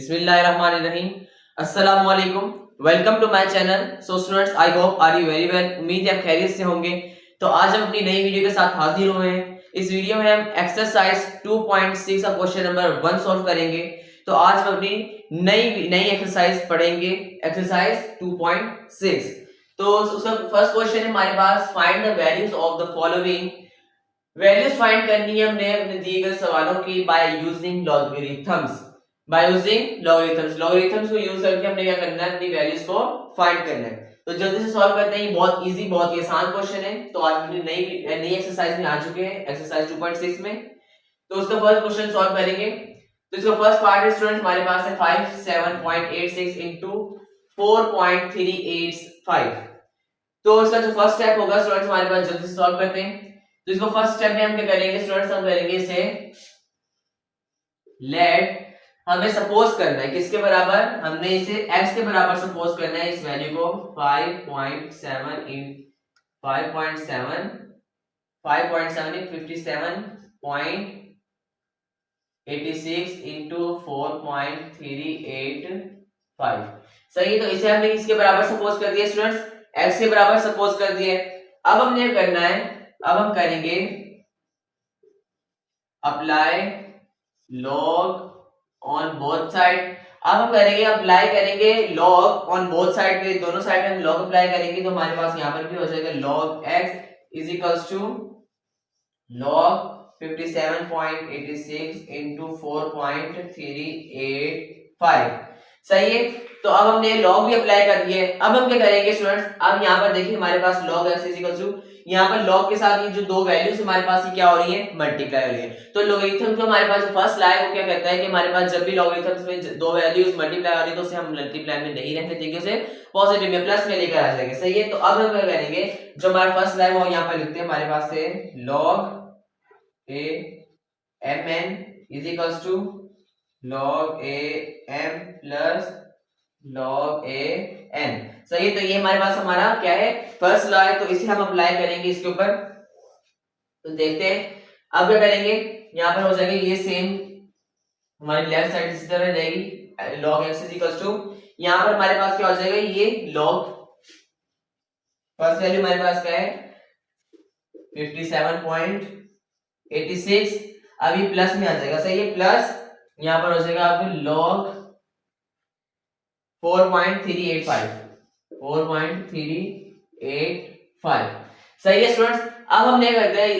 बिस्मिल्लाहिर्रहमानिर्रहीम। अस्सलाम वालेकुम। Welcome to my channel. So students, I hope are you very well. उम्मीद है आप खैरियत से होंगे। तो आज हम अपनी नई वीडियो के साथ हाजिर हुए हैं। इस वीडियो में हम एक्सरसाइज 2.6 का क्वेश्चन नंबर 1 सॉल्व करेंगे। तो आज हम अपनी नई एक्सरसाइज पढ़ेंगे, एक्सरसाइज 2.6। तो उसका फर्स्ट क्वेश्चन है हमारे पास, find the values of the following. Values find करनी है हमने अपने दिए गए सवालों की बाय यूजिंग लॉगरिथम्स। लॉगरिथम्स को यूज करके हमने क्या करना है, अपनी वैल्यूज को फाइंड करना है। तो जल्दी से सॉल्व करते हैं। बहुत इजी, बहुत ही आसान क्वेश्चन है। तो आज हम नई एक्सरसाइज में आ चुके हैं, एक्सरसाइज 2.6 में। तो उसका फर्स्ट क्वेश्चन सॉल्व करेंगे। तो इसका फर्स्ट पार्ट है स्टूडेंट, हमारे पास है 57.86 into 4.385। तो इसका जो फर्स्ट स्टेप होगा स्टूडेंट्स, हमारे पास जल्दी से सॉल्व करते हैं। तो इसको फर्स्ट स्टेप में हम क्या करेंगे स्टूडेंट्स, हम करेंगे इसे लेट, हमें सपोज करना है किसके बराबर, हमने इसे x के बराबर सपोज करना है। इस वैल्यू को 5.7 इन 5.7 57.86 into 4.385। सही, तो इसे हमने इसके बराबर सपोज कर दिया स्टूडेंट्स, x के बराबर सपोज कर दिया। अब हमने करना है, अब हम करेंगे apply log on both side. अब हम करेंगे अप्लाई करेंगे लॉग ऑन बोथ साइड पे, दोनों साइड में हम लॉग अप्लाई करेंगे। तो हमारे पास यहाँ पर भी हो जाएगा log x is equals to log 57.86 into 4.385। सही है। तो अब हमने लॉग भी अप्लाई कर दिए। अब हम क्या करेंगे स्टूडेंट्स, अब यहाँ पर देखिए हमारे पास log x is equals to, यहाँ पर log के साथ ये जो दो वैल्यूज हमारे पास ये क्या हो रही है, मल्टीप्लाई हो रही है। तो लॉगरिथम जो हमारे पास जो फर्स्ट ला है वो क्या कहता है कि हमारे पास जब भी लॉगरिथम्स में दो वैल्यूज मल्टीप्लाई हो रही है तो उसे हम मल्टीप्लाई में नहीं रखने देंगे, उसे पॉजिटिव में प्लस में लेकर आ जाएंगे। सही है। तो अब हम क्या करेंगे, जो हमारा फर्स्ट ला है वो यहाँ पर लिखते हैं, हमारे पास है log a mn is equals to log a m plus log a n। सही है। तो ये हमारे पास हमारा क्या है, फर्स्ट लॉ है। तो इसे हम अप्लाई करेंगे इसके ऊपर। तो देखते हैं अब क्या करेंगे, यहाँ पर हो जाएगा ये सेम हमारी लेफ्ट साइड इसी तरह रहेगी, log x is equals to, यहाँ पर हमारे पास क्या हो जाएगा, ये log फर्स्ट वैल्यू हमारे पास क्या है 57.86, अभी प्लस में आ जाएगा। सही है। प्लस यहाँ पर हो जाएगा आपको log 4.385। सही है स्टूडेंट्स। अब हमने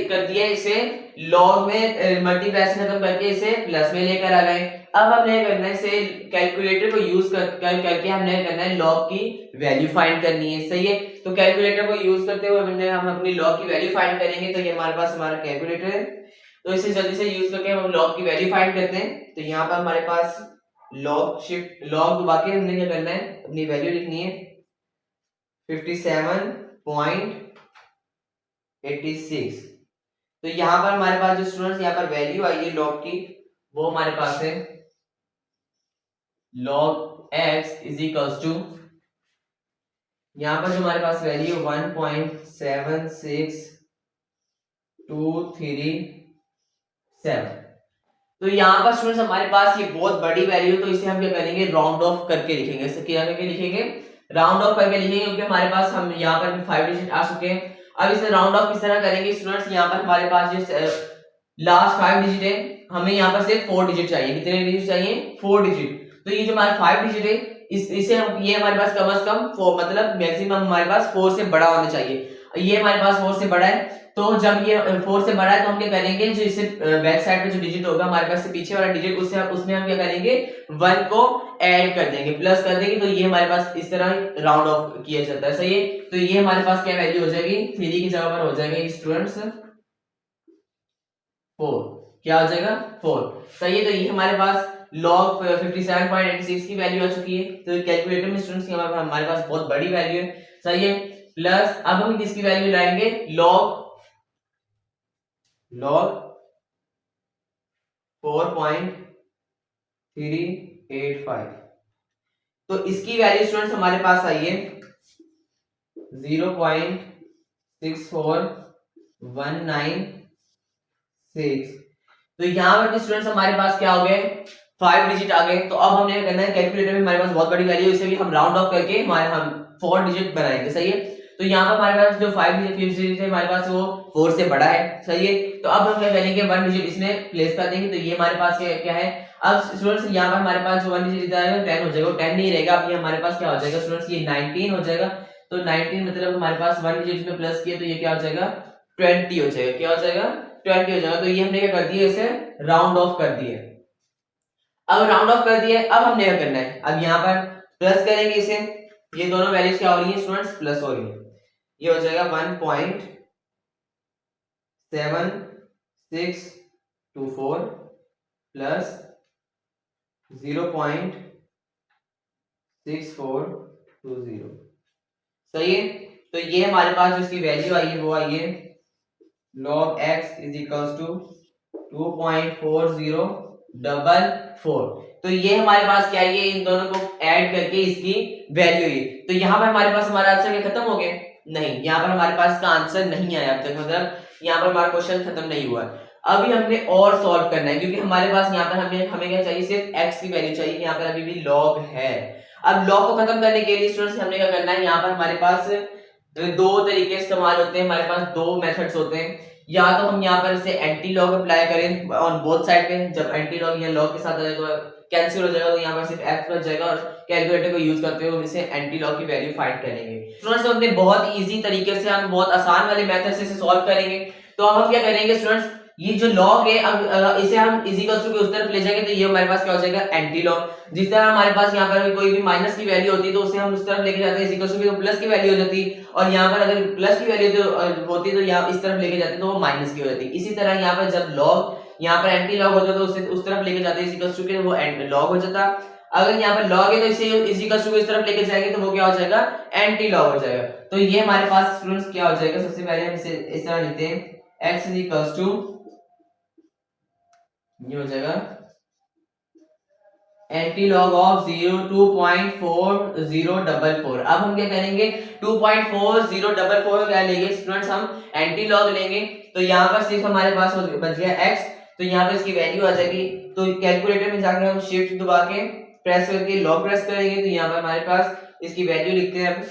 कर दिया इसे लॉग में मल्टीप्लिकेशन खत्म करके इसे प्लस में लेकर आ गए। अब हमने करना है इसे कैलकुलेटर को यूज करके हमने करना है लॉग की वैल्यू फाइंड करनी है। सही है। तो कैलकुलेटर को यूज करते हुए हम अपनी लॉग की वैल्यू फाइंड करेंगे। तो ये हमारे पास हमारा कैलकुलेटर है। तो इसे जल्दी से यूज करके हम लॉग की वैल्यू फाइंड करते हैं। तो यहाँ पर हमारे पास लॉग शिफ्ट लॉग दबा के हमने क्या करना है, अपनी वैल्यू लिखनी है 57.86। तो यहाँ पर हमारे पास जो स्टूडेंट्स यहाँ पर वैल्यू आई है लॉग की, वो हमारे पास है log x is equals to, यहाँ पर जो हमारे पास वैल्यू 1.76237। तो यहाँ पर स्टूडेंट्स हमारे पास ये बहुत बड़ी वैल्यू, तो इसे हम क्या करेंगे, राउंड ऑफ करके लिखेंगे। इसे क्या करके लिखेंगे, राउंड ऑफ करके लिखेंगे, क्योंकि हमारे पास हम यहाँ पर भी 5 डिजिट आ चुके हैं। अब इसे राउंड ऑफ किस तरह करेंगे स्टूडेंट्स, यहाँ पर हमारे पास जो लास्ट 5 डिजिट है, हमें यहाँ पर सिर्फ 4 डिजिट चाहिए। कितने डिजिट चाहिए, 4 डिजिट। तो ये जो हमारा 5 डिजिट है, इसे हम, ये हमारे पास कम से कम 4, मतलब मैक्सिमम हमारे पास 4 से बड़ा होना चाहिए। ये हमारे पास 4 से बड़ा है। तो जब ये 4 से बड़ा है तो हम क्या करेंगे, जो इसे बैक साइड पे जो डिजिट होगा हमारे पास से पीछे वाला डिजिट, उसमें हम क्या करेंगे, 1 को ऐड कर देंगे, प्लस कर देंगे। तो ये हमारे पास इस तरह राउंड ऑफ किया जाता है। सही है। तो ये हमारे पास क्या वैल्यू हो जाएगी, 3 की जगह पर हो जाएगी स्टूडेंट्स 4। क्या हो जाएगा, 4। सही है। तो ये हमारे पास log 57.86 की वैल्यू आ चुकी है। तो कैलकुलेटर में स्टूडेंट्स हमारे पास बहुत बड़ी वैल्यू है। सही है। प्लस अब हम किसकी वैल्यू लाएंगे, log 4.385। तो इसकी वैल्यू स्टूडेंट्स हमारे पास आई है 0.64196। तो यहाँ पर स्टूडेंट्स हमारे पास क्या हो गए, 5 डिजिट आ गए, तो अब हमने क्या करना है, कैलकुलेटर में हमारे पास बहुत बड़ी वैल्यू है, इसे भी हम राउंड ऑफ करके हम 4 डिजिट बनाएंगे, सही है। तो यहाँ पर हमारे पास जो 5 डिजिट है हमारे पास वो 4 से बड़ा है, सही है। तो अब हम क्या करेंगे, 1 डिजिट इसमें प्लेस कर देंगे, तो ये हमारे पास क्या है। अब स्टूडेंट्स यहाँ पर हमारे पास जो 1 डिजिट इधर है 10 हो जाएगा, 10 नहीं रहेगा, अब ये हमारे पास क्या हो जाएगा स्टूडेंट्स, ये 19 हो जाएगा। तो 19 मतलब हमारे पास 1 डिजिट में प्लस किया तो ये क्या हो जाएगा, 20 हो जाएगा, क्या हो जाएगा, 20 हो जाएगा। तो ये हमने क्या कर दिया, इसे राउंड ऑफ कर दिया। अब राउंड ऑफ कर दिया, अब हमने क्या करना है, अब यहाँ पर प्लस करेंगे इसे, ये दोनों वैल्यूज क्या हो रही है स्टूडेंट्स, प्लस हो रही है। ये हो जाएगा 1.7624 प्लस 0.6420, सही है। तो ये हमारे पास जो इसकी वैल्यू आई है वो आई है log x is equals to 2.4044। तो ये हमारे पास क्या है, ये इन दोनों को ऐड करके इसकी वैल्यू है। तो यहाँ पर हमारे पास हमारा आंसर क्या खत्म हो गया, नहीं, यहाँ पर हमारे पास का आंसर नहीं आया अब तक, मतलब यहाँ पर हमारा क्वेश्चन खत्म नहीं हुआ। अभी हमने और सॉल्व करना है, क्योंकि हमारे पास यहाँ पर हमें क्या चाहिए, सिर्फ x की वैल्यू चाहिए, यहाँ पर अभी भी log है। अब log को खत्म करने के लिए स्टूडेंट्स हमने क्या करना है, यहाँ पर हमारे पास दो तरीके इस्तेमाल होते हैं, हमारे पास दो मेथड्स होते हैं। या तो हम यहाँ पर इसे एंटी लॉग अप्लाई करें ऑन बोथ साइड पे, जब एंटी लॉग या लॉग के साथ आ जाए तो कैंसिल हो जाएगा, तो यहाँ पर सिर्फ x बच जाएगा, और कैलकुलेटर को यूज करते हुए हम इसे एंटी लॉग की वैल्यू फाइंड करेंगे। स्टूडेंट्स हमने बहुत इजी तरीके से, हम बहुत आसान वाले मेथड से इसे सॉल्व करेंगे। तो अब हम क्या करेंगे स्टूडेंट्स, ये जो लॉग है अब इसे हम इज इक्वल टू के उस तरफ ले जाएंगे, तो ये हमारे पास क्या हो जाएगा, एंटी लॉग। जिस तरह हमारे पास यहाँ पर कोई भी माइनस की वैल्यू होती है तो उसे हम उस तरफ लेके जाते हैं, इज इक्वल टू के तो प्लस की वैल्यू हो जाती, और यहाँ पर अगर प्लस की वैल्यू होती तो यहाँ इस तरफ लेके जाते तो वो माइनस की हो जाती। इसी तरह यहाँ पर जब लॉग यहाँ पर एंटी लॉग होता तो उसे उस तरफ लेके जाते इज इक्वल टू के वो लॉग हो जाता। अगर यहाँ पर लॉग है तो इसे इज इक्वल टू इस तरफ लेके जाएंगे तो वो क्या हो जाएगा, एंटी लॉग हो जाएगा। तो ये हमारे पास स्टूडेंट्स क्या हो जाएगा, सबसे पहले हम इसे इस तरह लिखते हैं, x इज इक्वल टू, ये हो जाएगा एंटी लॉग ऑफ 2.4044। अब हम क्या करेंगे, 2.4044 क्या लेंगे स्टूडेंट्स, हम एंटी लॉग लेंगे। तो यहाँ पर सिर्फ हमारे पास बच गया x, तो यहाँ पर इसकी वैल्यू आ जाएगी। तो कैलकुलेटर में जाके हम शिफ्ट दबा के प्रेस करके लॉग प्रेस करेंगे, तो यहाँ पर हमारे पास इसकी वैल्यू लिखते हैं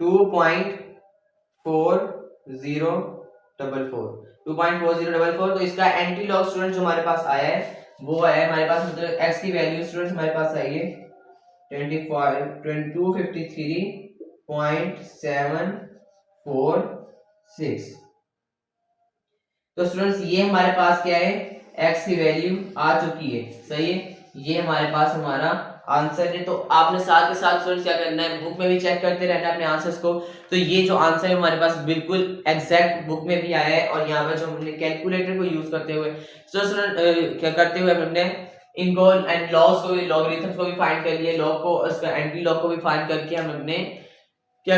2.4044। तो इसका एंटी लॉग स्टूडेंट जो हमारे पास आया है वो है हमारे पास, मतलब x की वैल्यू स्टूडेंट्स हमारे पास आई है 253.746। तो स्टूडेंट्स ये हमारे पास क्या है, x की वैल्यू आ चुकी है, सही है। ये हमारे पास हमारा आंसर है। तो आपने साथ के साथ स्टूडेंट्स क्या करना है, बुक में भी चेक करते रहना अपने आंसर्स को। तो ये जो आंसर है हमारे पास बिल्कुल एग्जैक्ट बुक में भी आया है, और यहाँ पर जो हमने कैलकुलेटर को यूज करते हुए क्या करते हुए हमने इनको एंड लॉग्स को भी, लॉगरिथम्स को भी फाइंड कर लिया, लॉग को उसका एंटी लॉग को भी फाइंड करके हमने क्या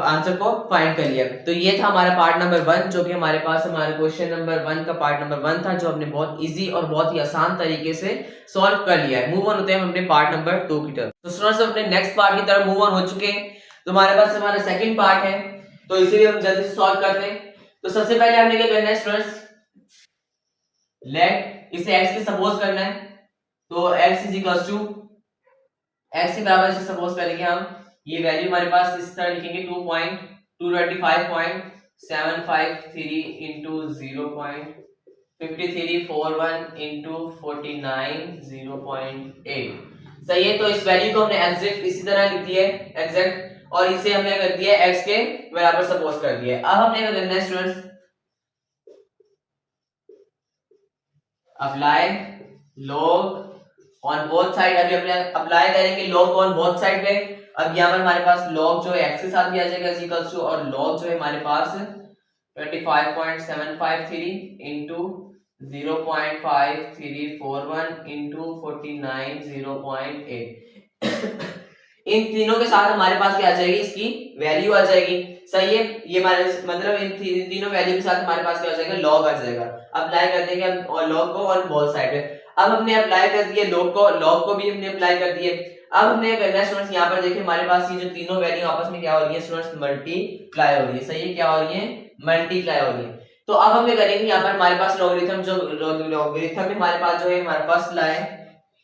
आंसर को फाइंड कर लिया। तो ये था हमारा पार्ट नंबर 1, जो कि हमारे पास हमारे क्वेश्चन नंबर 1 का पार्ट नंबर 1 था, जो हमने बहुत इजी और बहुत ही आसान तरीके से सॉल्व कर लिया है। मूव ऑन होते हैं हम अपने पार्ट नंबर 2 की तरफ। तो स्टूडेंट्स अपने नेक्स्ट पार्ट की तरफ मूव ऑन हो चुके हैं। तो हमारे पास हमारा सेकंड पार्ट है, तो इसे भी हम जल्दी से सॉल्व करते हैं। तो सबसे पहले हमने क्या करना है स्टूडेंट्स, लेट इसे x की सपोज करना है। तो x is equal to, x के बराबर इसे सपोज करेंगे हम, ये वैल्यू हमारे पास इस तरह लिखेंगे 2.225.753 into 0.5341 into 49 0.8, सही है। तो इस वैल्यू को हमने एग्जैक्ट इसी तरह लिख दिया है एग्जैक्ट, और इसे हमने कर दिया x के बराबर सपोज कर दिया है। अब हमने क्या करना है students, apply log on both side. अभी अपने अप्लाई करेंगे log ऑन बोथ साइड पे। अब यहाँ पर हमारे पास log जो है x के साथ भी आ जाएगा इज इक्वल टू, और log जो है हमारे पास 25.753 into 0.5341 into 49 0.8 इन तीनों के साथ हमारे पास क्या आ जाएगी, इसकी वैल्यू आ जाएगी, सही है। ये हमारे मतलब इन तीनों वैल्यू के साथ हमारे पास क्या हो जाएगा, log आ जाएगा। अप्लाई कर देंगे हम log को ऑन बोथ साइड पे। अब हमने अप्लाई कर दिए log को भी हमने अप्लाई कर दिए। अब हमने करना है स्टूडेंट्स, यहाँ पर देखिए हमारे पास ये जो तीनों वैल्यू आपस में क्या हो रही है स्टूडेंट्स, मल्टीप्लाई हो रही है, सही है। क्या हो रही है, मल्टीप्लाई हो रही है। तो अब हम क्या करेंगे, यहाँ पर हमारे पास लॉगरिथम, जो लॉगरिथम में हमारे पास जो है हमारे पास ला है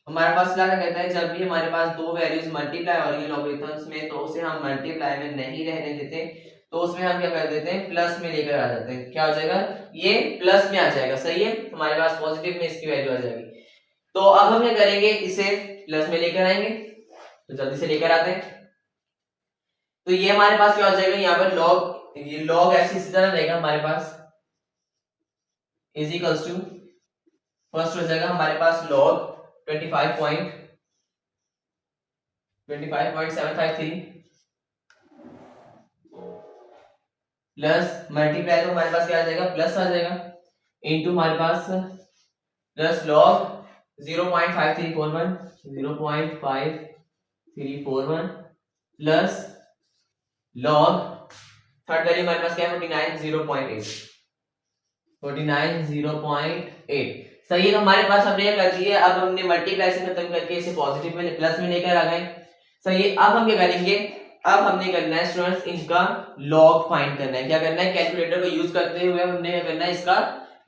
हमारे पास क्या कहता है, जब भी हमारे पास दो वैल्यूज मल्टीप्लाई हो रही है लॉगरिथम्स में तो उसे हम मल्टीप्लाई में नहीं रहने देते, तो उसमें हम क्या कर देते हैं, प्लस में लेकर आ जाते हैं। क्या हो जाएगा, ये प्लस में आ जाएगा, सही है, हमारे पास पॉजिटिव में इसकी वैल्यू आ जाएगी। तो अब हम क्या करेंगे, इसे प्लस में लेकर आएंगे, तो जल्दी से लेकर आते हैं। तो ये हमारे पास क्या हो जाएगा, यहाँ पर लॉग, ये लॉग एक्स इसी तरह रहेगा हमारे पास, इज इक्वल्स टू, फर्स्ट हो जाएगा हमारे पास लॉग 25.753 प्लस मल्टीप्लाई, तो हमारे पास क्या आ जाएगा, प्लस आ जाएगा, इनटू हमारे पास plus log 0.5341 0.5341 plus log third value हमारे पास क्या है 49.0.8 सही है। तो हमारे पास हमने कर दी है, अब हमने मल्टीप्लाई से खत्म करके इसे पॉजिटिव में प्लस में लेकर आ गए, सही है। अब हम क्या करेंगे, अब हमने करना है स्टूडेंट्स इनका लॉग फाइंड करना है। क्या करना है, कैलकुलेटर को यूज करते हुए हमने क्या करना है, इसका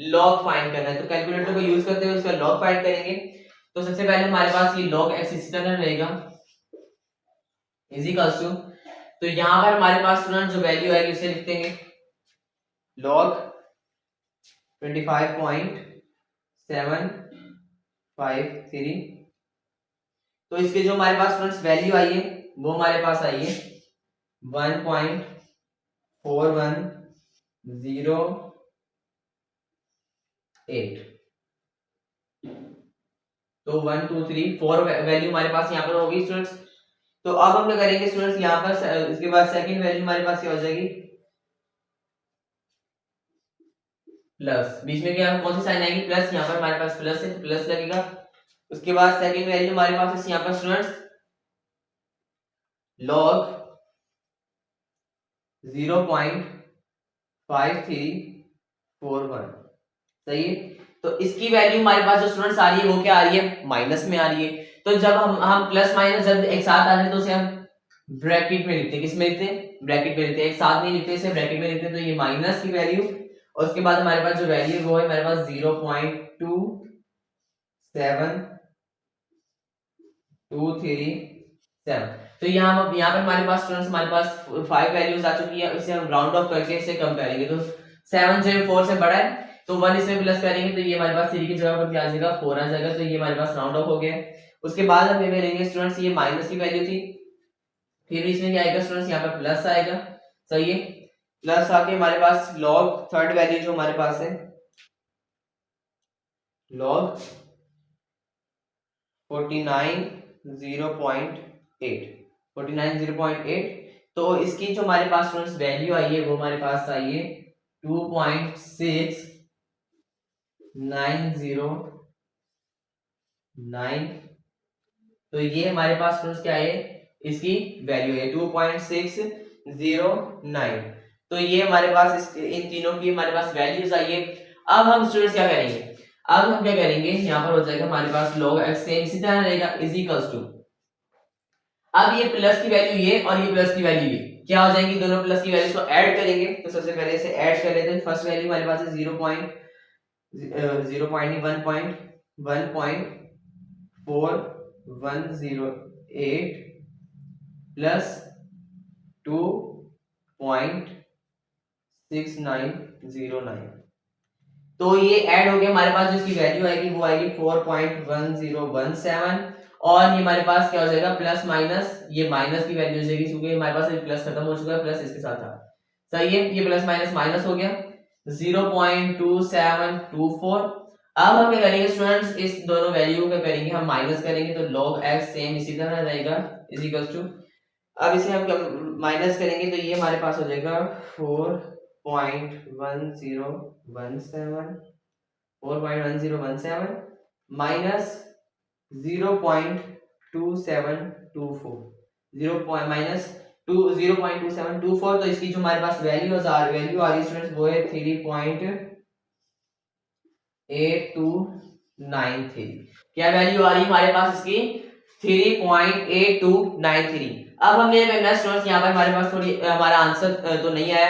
लॉग फाइंड करना है। तो कैलकुलेटर को यूज करते हुए इसका लॉग फाइंड करेंगे। तो सबसे पहले हमारे पास ये log x इसी तरह रहेगा, इज इक्वल्स टू, तो यहां पर हमारे पास स्टूडेंट जो वैल्यू आएगी उसे लिख देंगे log 25.753। तो इसके जो हमारे पास स्टूडेंट्स वैल्यू आई है वो हमारे पास आई है 1.4108। तो 1 2 3 4 वैल्यू हमारे पास यहाँ पर होगी स्टूडेंट्स। तो अब हम क्या करेंगे स्टूडेंट्स, यहाँ पर इसके बाद सेकंड वैल्यू हमारे पास क्या हो जाएगी, प्लस, बीच में क्या कौन सी साइन आएगी, प्लस, यहाँ पर हमारे पास प्लस है तो प्लस लगेगा। उसके बाद सेकंड वैल्यू हमारे पास है यहाँ पर स्टूडेंट्स log 0.5341, सही है। तो इसकी वैल्यू हमारे पास जो स्टूडेंट्स आ रही है वो क्या आ रही है, माइनस में आ रही है। तो जब हम प्लस माइनस जब एक साथ आ रहे हैं तो उसे हम ब्रैकेट में लिखते हैं, किस में लिखते हैं, ब्रैकेट में लिखते हैं, एक साथ नहीं लिखते, इसे ब्रैकेट में लिखते हैं। तो ये माइनस की वैल्यू और उसके बाद हमारे पास जो वैल्यू वो है हमारे पास 0.27237। तो यहाँ पर हमारे पास स्टूडेंट्स हमारे पास 5 वैल्यूज आ चुकी है, इसे हम राउंड ऑफ करके इसे कम करेंगे। तो 7 जो 4 से बड़ा है तो 1 इसमें प्लस करेंगे तो ये हमारे पास 3 की जगह पर क्या आ जाएगा, 4 आ जाएगा। तो ये हमारे पास राउंड ऑफ हो गया। उसके बाद हम ये लेंगे स्टूडेंट्स, ये माइनस की वैल्यू थी, फिर इसमें क्या आएगा स्टूडेंट्स, यहाँ पर प्लस आएगा, सही है। प्लस आके हमारे पास लॉग थर्ड वैल्यू जो हमारे पास है लॉग 49.0.8 तो इसकी जो हमारे पास स्टूडेंट्स वैल्यू आई है वो हमारे पास आई है 2.6909। तो ये हमारे पास स्टूडेंट्स क्या है, इसकी वैल्यू है 2.609। तो ये हमारे पास इन तीनों की हमारे पास वैल्यूज आई है। अब हम स्टूडेंट्स क्या करेंगे, अब हम क्या करेंगे, यहाँ पर हो जाएगा हमारे पास log x सेम इसी तरह रहेगा, इज इक्वल्स टू, अब ये प्लस की वैल्यू ये और ये प्लस की वैल्यू ये क्या हो जाएंगी, दोनों प्लस की वैल्यूज को ऐड करेंगे। तो सबसे पहले इसे ऐड कर लेते हैं। फर्स्ट वैल्यू हमारे पास है 1.4108 प्लस 2.6909। तो ये ऐड हो गया, हमारे पास जो इसकी वैल्यू आएगी वो आएगी 4.1017 और ये हमारे पास क्या हो जाएगा, प्लस माइनस, ये माइनस की वैल्यू हो जाएगी क्योंकि हमारे पास प्लस खत्म हो चुका है, प्लस इसके साथ था, सही है। ये प्लस माइनस माइनस हो गया 0.2724। अब हम क्या करेंगे स्टूडेंट्स, इस दोनों वैल्यू का करेंगे हम माइनस करेंगे तो log x सेम इसी तरह रहेगा, इज इक्वल्स टू, अब इसे हम माइनस करेंगे तो ये हमारे पास हो जाएगा 4.1017 माइनस 0.2724 माइनस 0.2724। तो इसकी जो हमारे पास वैल्यू आ रही है स्टूडेंट्स वो है 3.8293। क्या वैल्यू आ रही है हमारे पास इसकी, 3.8293। अब हमने करना है स्टूडेंट्स, यहाँ पर हमारे पास थोड़ी हमारा आंसर तो नहीं आया।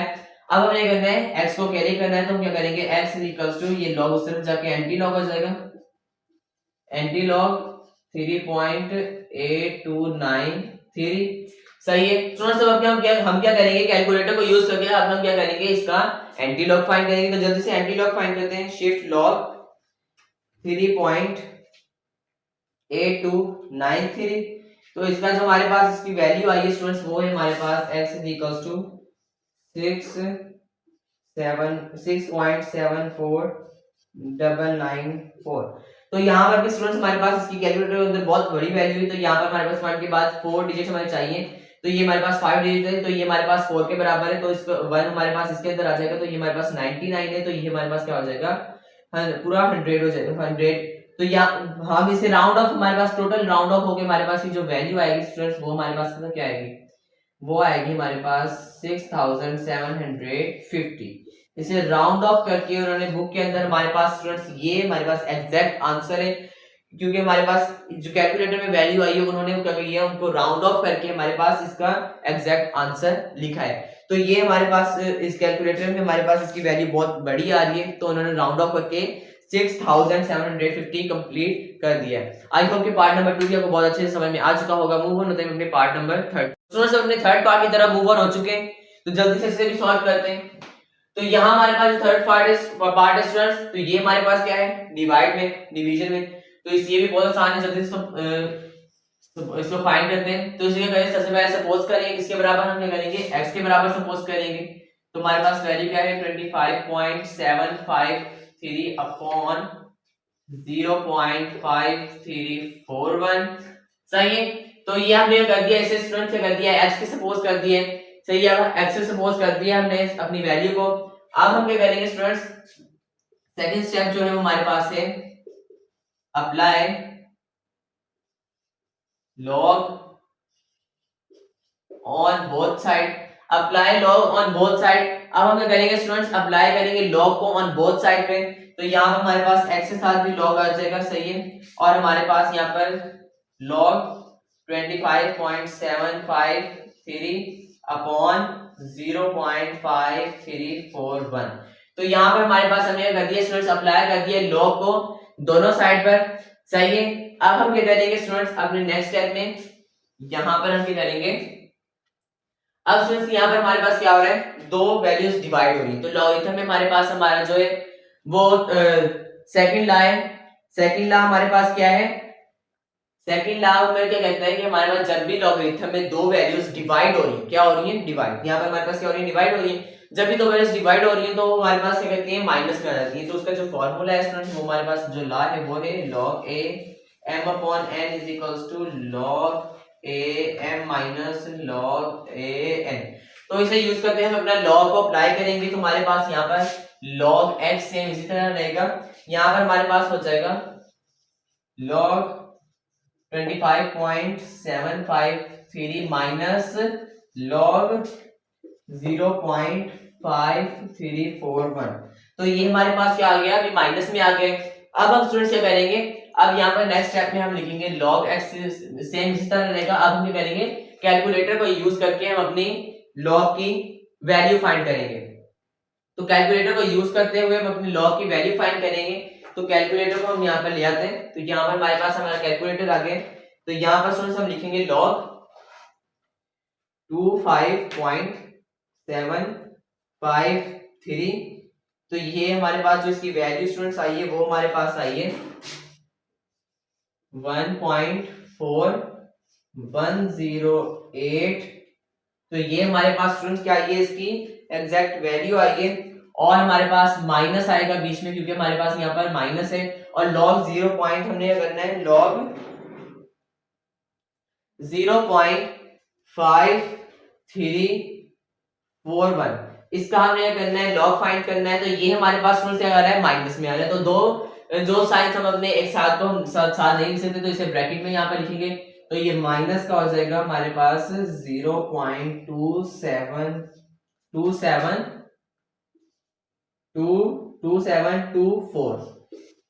अब हमने करना है x को कैरी करना है, तो हम क्या करेंगे, x इक्वल्स टू ये log उस तरफ जाके एंटी लॉग हो जाएगा, एंटी लॉग 3.8293। सही है स्टूडेंट्स। अब हम क्या करेंगे, कैलकुलेटर को यूज करके अब हम क्या करेंगे, इसका एंटी लॉग फाइंड करेंगे। तो जल्दी से एंटी लॉग फाइंड करते हैं। Shift log 3.8293। तो इसका जो हमारे पास इसकी वैल्यू आई है स्टूडेंट्स, वो है हमारे पास x इज इक्वल्स टू 6.749994। तो यहाँ पर भी स्टूडेंट्स हमारे पास इसकी कैलकुलेटर के अंदर बहुत बड़ी वैल्यू है। तो यहाँ पर हमारे पास 1 के बाद 4 डिजिट हमारे चाहिए। तो ये हमारे पास 5 डिजिट है, तो ये हमारे पास 4 के बराबर है। तो इसको 1 हमारे पास इसके अंदर आ जाएगा। तो ये हमारे पास 99 है। तो ये हमारे पास क्या हो जाएगा, पूरा 100 हो जाएगा, 100। तो यहाँ हम इसे राउंड ऑफ, हमारे पास टोटल राउंड ऑफ होके हमारे पास की जो वैल्यू आएगी स्टूडेंट्स, वो हमारे पास क्या आएगी, वो आएगी हमारे पास 6750। इसे राउंड ऑफ करके उन्होंने बुक के अंदर हमारे पास स्टूडेंट्स, ये हमारे पास एग्जैक्ट आंसर है। क्योंकि हमारे पास जो कैलकुलेटर में वैल्यू आई है, उन्होंने क्या किया, उनको राउंड ऑफ करके हमारे पास इसका एग्जैक्ट आंसर लिखा है। तो ये हमारे पास इस कैलकुलेटर में हमारे पास इसकी वैल्यू बहुत बड़ी आ रही है। तो उन्होंने राउंड ऑफ करके 6750 कंप्लीट कर दिया है। आई होप कि पार्ट नंबर 2 भी आपको बहुत अच्छे से समझ में आ चुका होगा। मूव ऑन होते हैं अपने पार्ट नंबर 3। स्टूडेंट्स अपने थर्ड पार्ट की तरफ मूव ऑन हो चुके हैं। तो जल्दी से इसे भी सॉल्व करते हैं। तो यहाँ हमारे पास जो थर्ड पार्ट है स्टूडेंट्स, तो ये हमारे पास क्या है, डिवाइड में, डिवीजन में। तो ये भी बहुत आसान है, जल्दी से इसको फाइंड करते हैं। तो इसलिए करें, सबसे पहले सपोज करेंगे किसके बराबर, हम क्या करेंगे, x के बराबर सपोज करेंगे। तो हमारे पास वैल्यू क्या है, 25.753 अपॉन 0.5341। सही है। तो ये हमने कर दिया, इसे स्टूडेंट से कर दिया, x के सपोज कर दिए। सही है, x से सपोज कर दिया हमने अपनी वैल्यू को। अब हम क्या करेंगे स्टूडेंट्स, सेकंड स्टेप जो है वो हमारे पास है, apply log on both side। Apply log on both side। अब हम क्या करेंगे स्टूडेंट्स, अप्लाई करेंगे log को on both side पे। तो यहाँ पर हमारे पास x के साथ भी log आ जाएगा। सही है। और हमारे पास यहाँ पर log 25.753 अपॉन 0.5341। तो यहाँ पर हमारे पास हमने कर दिया स्टूडेंट्स, अप्लाई कर दिया log को दोनों साइड पर। सही है। अब हम क्या करेंगे स्टूडेंट्स, अपने नेक्स्ट स्टेप में यहां पर हम क्या करेंगे, अब स्टूडेंट्स यहां पर हमारे पास क्या हो रहा है, दो वैल्यूज डिवाइड हो रही है। तो लॉगरिथम में हमारे पास हमारा जो है वो सेकंड लॉ है। सेकंड लॉ हमारे पास क्या है, सेकंड लॉ में क्या कहता है कि हमारे पास जब भी लॉगरिथम में दो वैल्यूज डिवाइड हो रही है, क्या हो रही है, डिवाइड। यहाँ पर हमारे पास क्या हो रही है, डिवाइड हो रही है। जब भी दो वैल्यूज डिवाइड हो रही है तो हमारे पास क्या कहती है, माइनस में आ जाती है। तो उसका जो फॉर्मूला है स्टूडेंट्स, वो हमारे पास जो लॉ है वो है log a m upon n is equals to log a m minus log a n। तो इसे यूज करते हैं, हम अपना log को अप्लाई करेंगे। तो हमारे पास यहाँ पर log x सेम इसी तरह रहेगा। यहाँ पर हमारे पास हो जाएगा log 25.753 माइनस log 0.5341। तो ये हमारे पास क्या आ गया, अभी माइनस में आ गए। अब हम स्टूडेंट्स क्या करेंगे, अब यहाँ पर नेक्स्ट स्टेप में हम लिखेंगे log x सेम इसी तरह रहेगा। अब हम क्या करेंगे, कैलकुलेटर को यूज करके हम अपनी log की वैल्यू फाइंड करेंगे। तो कैलकुलेटर को यूज करते हुए हम अपनी log की वैल्यू फाइंड करेंगे। तो कैलकुलेटर को हम यहाँ पर ले आते हैं। तो यहाँ पर हमारे पास हमारा कैलकुलेटर आ गया। तो यहाँ पर स्टूडेंट्स हम लिखेंगे log 25.753। तो ये हमारे पास जो इसकी वैल्यू स्टूडेंट्स आई है वो हमारे पास आई है 1.4108। तो ये हमारे पास स्टूडेंट्स क्या आई है, इसकी एग्जैक्ट वैल्यू आई है। और हमारे पास माइनस आएगा बीच में, क्योंकि हमारे पास यहाँ पर माइनस है। और log 0 पॉइंट हमने करना है, log 0.5341। इसका हमने करना है, log फाइंड करना है। तो ये हमारे पास स्टूडेंट्स क्या आ रहा है, माइनस में आ रहा है। तो दो जो साइंस हम अपने एक साथ को साथ नहीं लिख सकते, तो इसे ब्रैकेट में यहाँ पर लिखेंगे। तो ये माइनस का हो जाएगा हमारे पास 0.2724।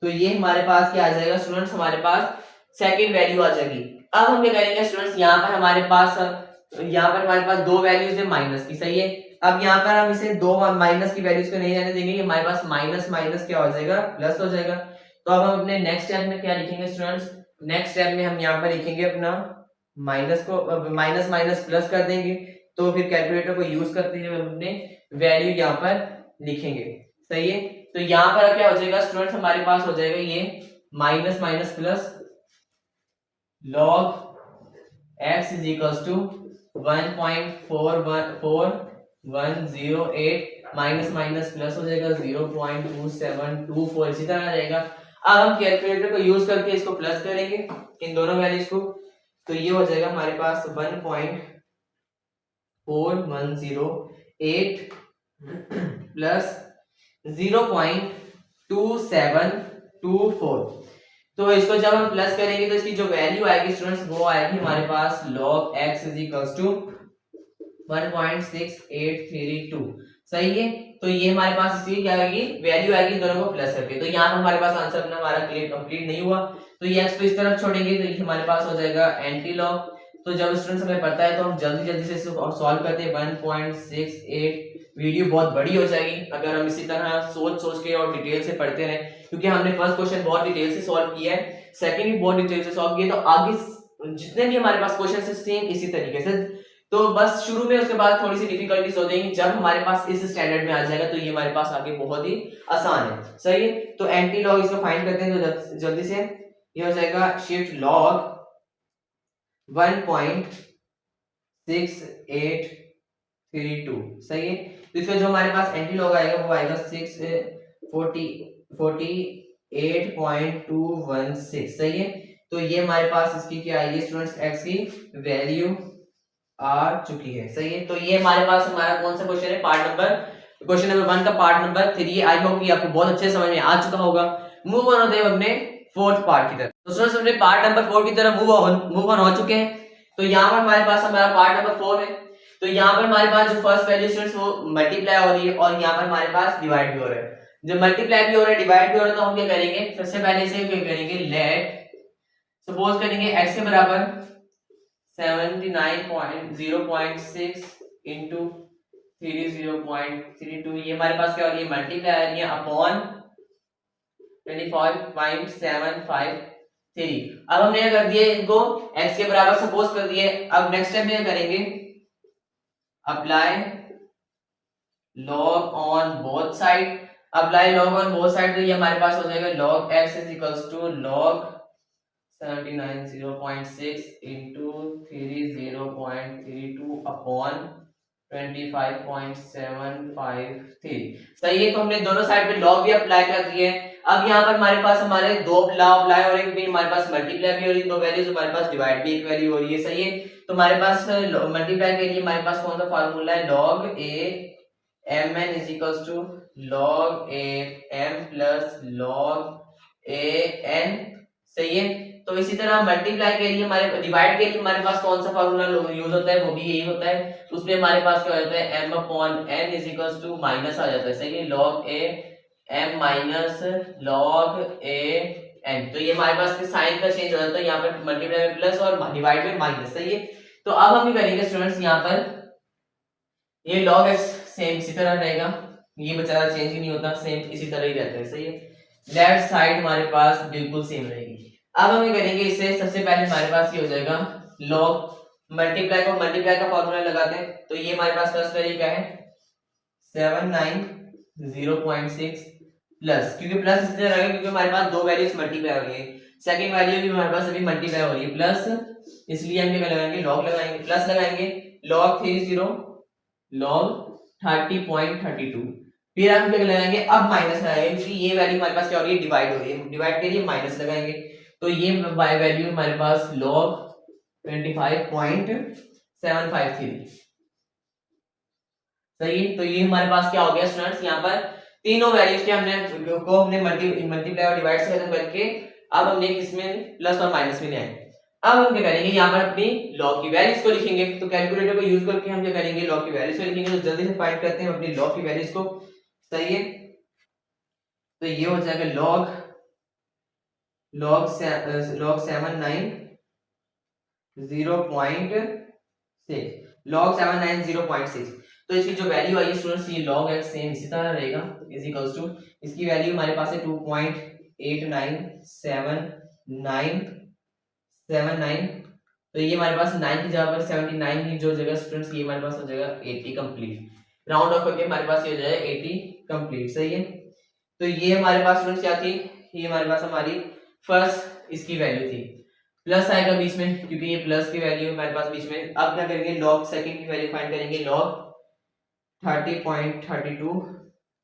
तो ये हमारे पास क्या आ जाएगा स्टूडेंट्स, हमारे पास सेकंड वैल्यू आ जाएगी। अब हम क्या करेंगे स्टूडेंट्स, यहाँ पर हमारे पास दो वैल्यूज है माइनस की। सही है। अब यहाँ पर हम इसे दो माइनस की वैल्यूज को नहीं रहने देंगे, हमारे पास माइनस माइनस क्या हो जाएगा, प्लस हो जाएगा। तो अब हम अपने नेक्स्ट स्टेप में क्या लिखेंगे स्टूडेंट्स, नेक्स्ट स्टेप में हम यहाँ पर लिखेंगे अपना माइनस को माइनस माइनस प्लस कर देंगे, तो फिर कैलकुलेटर को यूज करते हुए अपने वैल्यू यहाँ पर लिखेंगे। सही है, तो यहाँ पर क्या हो जाएगा स्टूडेंट्स, हमारे पास हो जाएगा ये minus minus plus log x is equals to 1.414108 minus minus plus हो जाएगा 0.2724, इसी तरह आ जाएगा। अब हम कैलकुलेटर को यूज करके इसको प्लस करेंगे इन दोनों वैल्यूज को, तो ये हो जाएगा हमारे पास 1.4108 प्लस 0.2724। तो इसको जब हम प्लस करेंगे तो इसकी जो वैल्यू आएगी स्टूडेंट्स वो आएगी हमारे पास log x is equals to 1.6832। सही है, तो ये हमारे पास इसकी क्या आएगी वैल्यू आएगी दोनों को प्लस करके। तो यहाँ पर हमारे पास आंसर अपना हमारा कंप्लीट नहीं हुआ, तो ये x को इस तरफ छोड़ेंगे तो ये हमारे पास हो जाएगा एंटी लॉग। तो जब स्टूडेंट्स हमें पता है तो हम जल्दी जल्दी से इसको सॉल्व करते हैं 1.68। वीडियो बहुत बड़ी हो जाएगी अगर हम इसी तरह सोच सोच के और डिटेल से पढ़ते रहे, क्योंकि हमने फर्स्ट क्वेश्चन बहुत डिटेल से सॉल्व किया है, सेकंड भी बहुत डिटेल से सॉल्व किया, तो आगे जितने भी हमारे पास क्वेश्चन है सेम इसी तरीके से। तो बस शुरू में, उसके बाद थोड़ी सी डिफिकल्टीज हो जाएंगी, जब हमारे पास इस स्टैंडर्ड में आ जाएगा तो ये हमारे पास आगे बहुत ही आसान है। सही है, तो एंटी लॉग इसको फाइंड करते हैं, तो जल्दी से ये हो जाएगा शिफ्ट लॉग 1.6832। सही है, तो इसमें जो हमारे पास एंटी लॉग आएगा वो आएगा 648.216। सही है, तो ये हमारे पास इसकी क्या आएगी स्टूडेंट्स x की वैल्यू आ चुकी है। सही है, तो ये हमारे पास हमारा कौन सा क्वेश्चन है, क्वेश्चन नंबर 1 का पार्ट नंबर 3। आई होप कि आपको बहुत अच्छे समझ में आ चुका होगा। मूव ऑन होते हैं अपने फोर्थ पार्ट की तरफ। तो स्टूडेंट्स अपने पार्ट नंबर 4 की तरफ मूव ऑन हो चुके हैं। तो यहाँ पर हमारे पास हमारा पार्ट नंबर 4 है। तो यहाँ पर हमारे पास जो फर्स्ट वैल्यू स्टूडेंट्स वो मल्टीप्लाई हो रही है और यहाँ पर हमारे पास डिवाइड भी हो रहा है। जब मल्टीप्लाई भी हो रहा है डिवाइड भी हो रहा है तो हम क्या करेंगे, सबसे पहले से क्या करेंगे, लेट सपोज करेंगे x के बराबर 79.0.6 इंटू 30.32, ये हमारे पास क्या हो रही है मल्टीप्लाई आ रही है अपॉन 25.753। अब हमने क्या कर दिया इनको x के बराबर सपोज कर दिए। अब नेक्स्ट स्टेप में करेंगे apply log on both side. Apply log on both side, तो ये हमारे पास हो जाएगा log x is equals to log 79.0.6 into 30.32 upon 25.753। सही है, तो हमने दोनों साइड पे लॉग भी अप्लाई कर दिए। अब यहाँ पर हमारे पास हमारे दो लॉ अप्लाई हो रहे हैं, हमारे पास मल्टीप्लाई भी हो रही है दो वैल्यूज, हमारे पास डिवाइड भी एक वैल्यू हो रही है। सही है, तो हमारे पास मल्टीप्लाई के लिए हमारे पास कौन सा फार्मूला है, log a mn is equals to log a m plus log a n। सही है, तो इसी तरह मल्टीप्लाई के लिए हमारे डिवाइड के लिए हमारे पास कौन सा फार्मूला यूज होता है, वो भी यही होता है। तो उसमें हमारे पास क्या होता है m upon n is equals to minus आ जाता है। सही है, log a m minus log a n। तो ये हमारे पास साइन का चेंज हो जाता है, यहाँ पर मल्टीप्लाई में प्लस और डिवाइड में माइनस। सही है, तो अब हम करेंगे स्टूडेंट्स यहाँ पर ये log x सेम इसी तरह रहेगा, ये बेचारा चेंज ही नहीं होता, सेम इसी तरह ही रहता है। सही है, लेफ्ट साइड हमारे पास बिल्कुल सेम रहेगी। अब हम करेंगे इससे, सबसे पहले हमारे पास ये हो जाएगा log मल्टीप्लाई का फॉर्मूला लगाते हैं। तो ये हमारे पास फर्स्ट वैल्यू क्या है 790.6 प्लस, क्योंकि प्लस इसलिए रहेगा क्योंकि हमारे पास दो वैल्यूज मल्टीप्लाई हो रही है, सेकंड वैल्यू भी हमारे पास अभी मल्टीप्लाई हो रही है प्लस, इसलिए हम क्या लगाएंगे log लगाएंगे, प्लस लगाएंगे log 30 log 30.32। फिर हम क्या लगाएंगे, अब माइनस लगाएंगे क्योंकि ये वैल्यू हमारे पास क्या हो रही है डिवाइड हो रही है, डिवाइड के लिए माइनस लगाएंगे। तो ये वैल्यू हमारे पास log 25.753। सही है, तो ये हमारे पास क्या हो गया स्टूडेंट्स, यहाँ पर तीनों वैल्यूज के हमने मल्टीप्लाई और डिवाइड से खत्म करके अब हमने किसमें प्लस और माइनस में ले आए। अब हम क्या करेंगे, यहाँ पर अपनी log की वैल्यूज को लिखेंगे। तो कैलकुलेटर को यूज करके हम क्या करेंगे log की वैल्यूज को लिखेंगे। तो जल्दी से फाइंड करते हैं अपनी log की वैल्यूज को। सही है, तो ये हो जाएगा log 79 log 790.6। तो इसकी जो वैल्यू आई स्टूडेंट्स, ये log x सेम इसी तरह रहेगा इज इक्वल्स टू, इसकी वैल्यू हमारे पास है 2.8979 79, तो ये हमारे पास 9 की जगह पर 79 ही जो जगह स्टूडेंट्स, ये हमारे पास हो जाएगा 80 कंप्लीट। राउंड ऑफ करके हमारे पास ये हो जाएगा 80 कंप्लीट। सही है, तो ये हमारे पास स्टूडेंट्स क्या थी, ये हमारे पास हमारी फर्स्ट इसकी वैल्यू थी। प्लस आएगा बीच में क्योंकि ये प्लस की वैल्यू हमारे पास बीच में। अब क्या करेंगे, लॉग सेकंड की वैल्यू फाइंड करेंगे, लॉग 30.32।